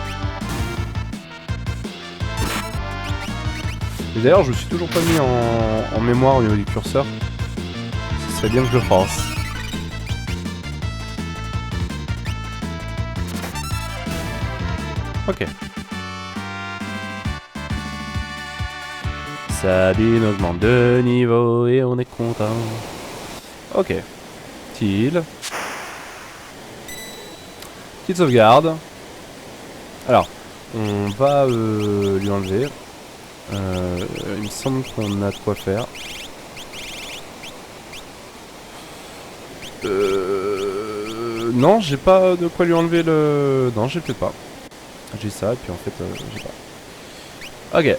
Et d'ailleurs je me suis toujours pas mis en mémoire au niveau du curseur. Ce serait bien que je le fasse. Ok. Sabine augmente de niveau et on est content. Ok. Petite sauvegarde. Alors, on va lui enlever. Il me semble qu'on a de quoi faire. Non, j'ai pas de quoi lui enlever le... Non, j'ai peut-être pas. J'ai ça, et puis en fait, j'ai pas. Ok.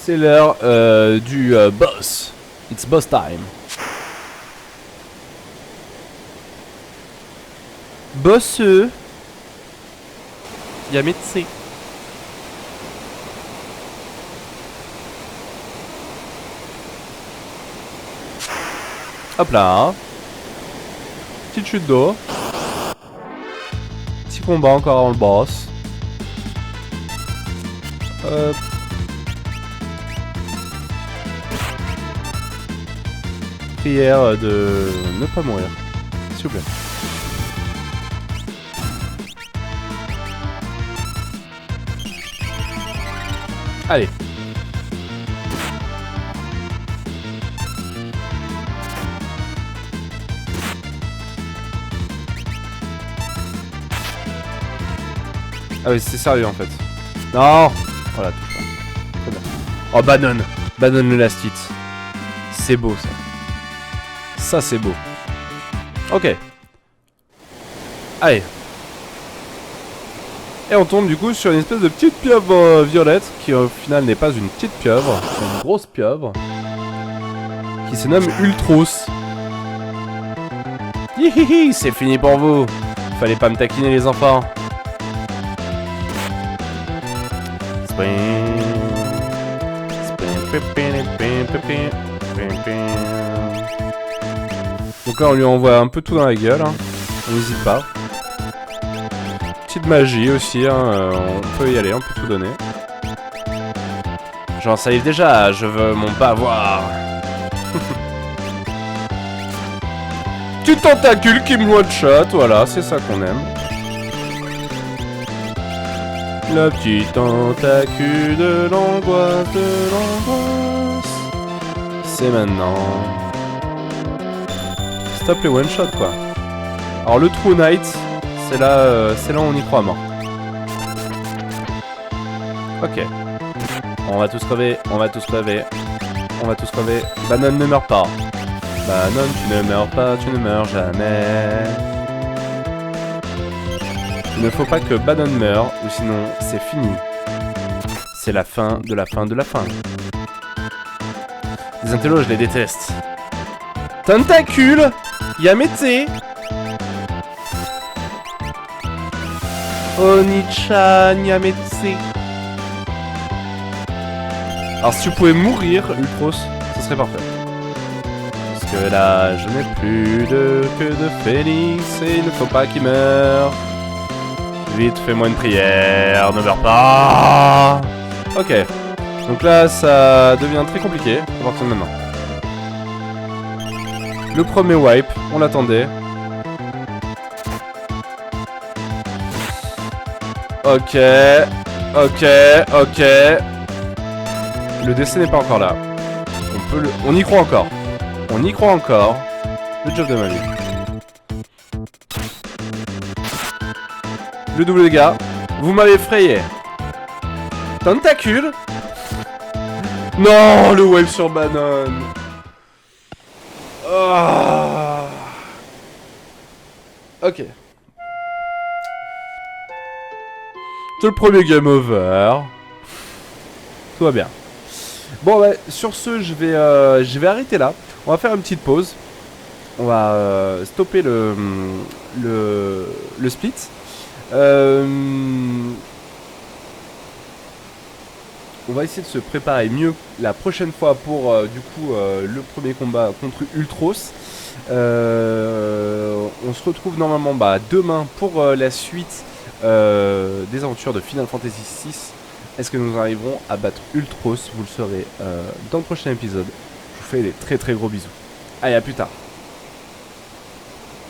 C'est l'heure du boss. It's boss time. Boss Yamitse. Hop là. Petite chute d'eau. Petit combat encore avant le boss. Prière de ne pas mourir. S'il vous plaît. Allez. Ah oui, c'est sérieux en fait. Non. Voilà, tout ça. Très bien. Oh, Bannon. Bannon le lastite. C'est beau ça. Ça c'est beau. Ok. Allez. Et on tombe du coup sur une espèce de petite pieuvre violette qui au final n'est pas une petite pieuvre, c'est une grosse pieuvre qui se nomme Ultros. Hihihi, c'est fini pour vous. Fallait pas me taquiner les enfants. Donc là on lui envoie un peu tout dans la gueule, hein. On n'hésite pas. Petite magie aussi, hein. On peut y aller, on peut tout donner. Genre ça y est déjà, je veux mon bavoir. Petit tentacule qui me one-shot, voilà, c'est ça qu'on aime. Le petit tentacule de l'angoisse, c'est maintenant. Stop les one-shot quoi. Alors le True Knight, c'est là où on y croit mort. Ok. On va tous crever, on va tous crever. On va tous crever. Banane ne meurt pas. Banane, tu ne meurs pas, tu ne meurs jamais. Il ne faut pas que Banane meure, ou sinon c'est fini. C'est la fin de la fin de la fin. Les intellos, je les déteste. Tentacule, Yamete. Oni-chan Yamete. Alors si tu pouvais mourir, Ultros, ce serait parfait. Parce que là, je n'ai plus que de Phoenix et il ne faut pas qu'il meure. Vite, fais-moi une prière, ne meurs pas. Ok. Donc là, ça devient très compliqué à partir de maintenant. Le premier wipe, on l'attendait. Ok. Ok, ok. Le décès n'est pas encore là. On y croit encore. On y croit encore. Le job de ma vie. Le double dégât. Vous m'avez effrayé. Tentacule. Non, le wave sur Banane. Oh. Ok. C'est le premier game over. Tout va bien. Bon bah sur ce je vais arrêter là. On va faire une petite pause. On va stopper le split. On va essayer de se préparer mieux la prochaine fois pour du coup le premier combat contre Ultros. On se retrouve normalement demain pour la suite des aventures de Final Fantasy VI. Est-ce que nous arriverons à battre Ultros? Vous le saurez dans le prochain épisode. Je vous fais des très très gros bisous. Allez, à plus tard.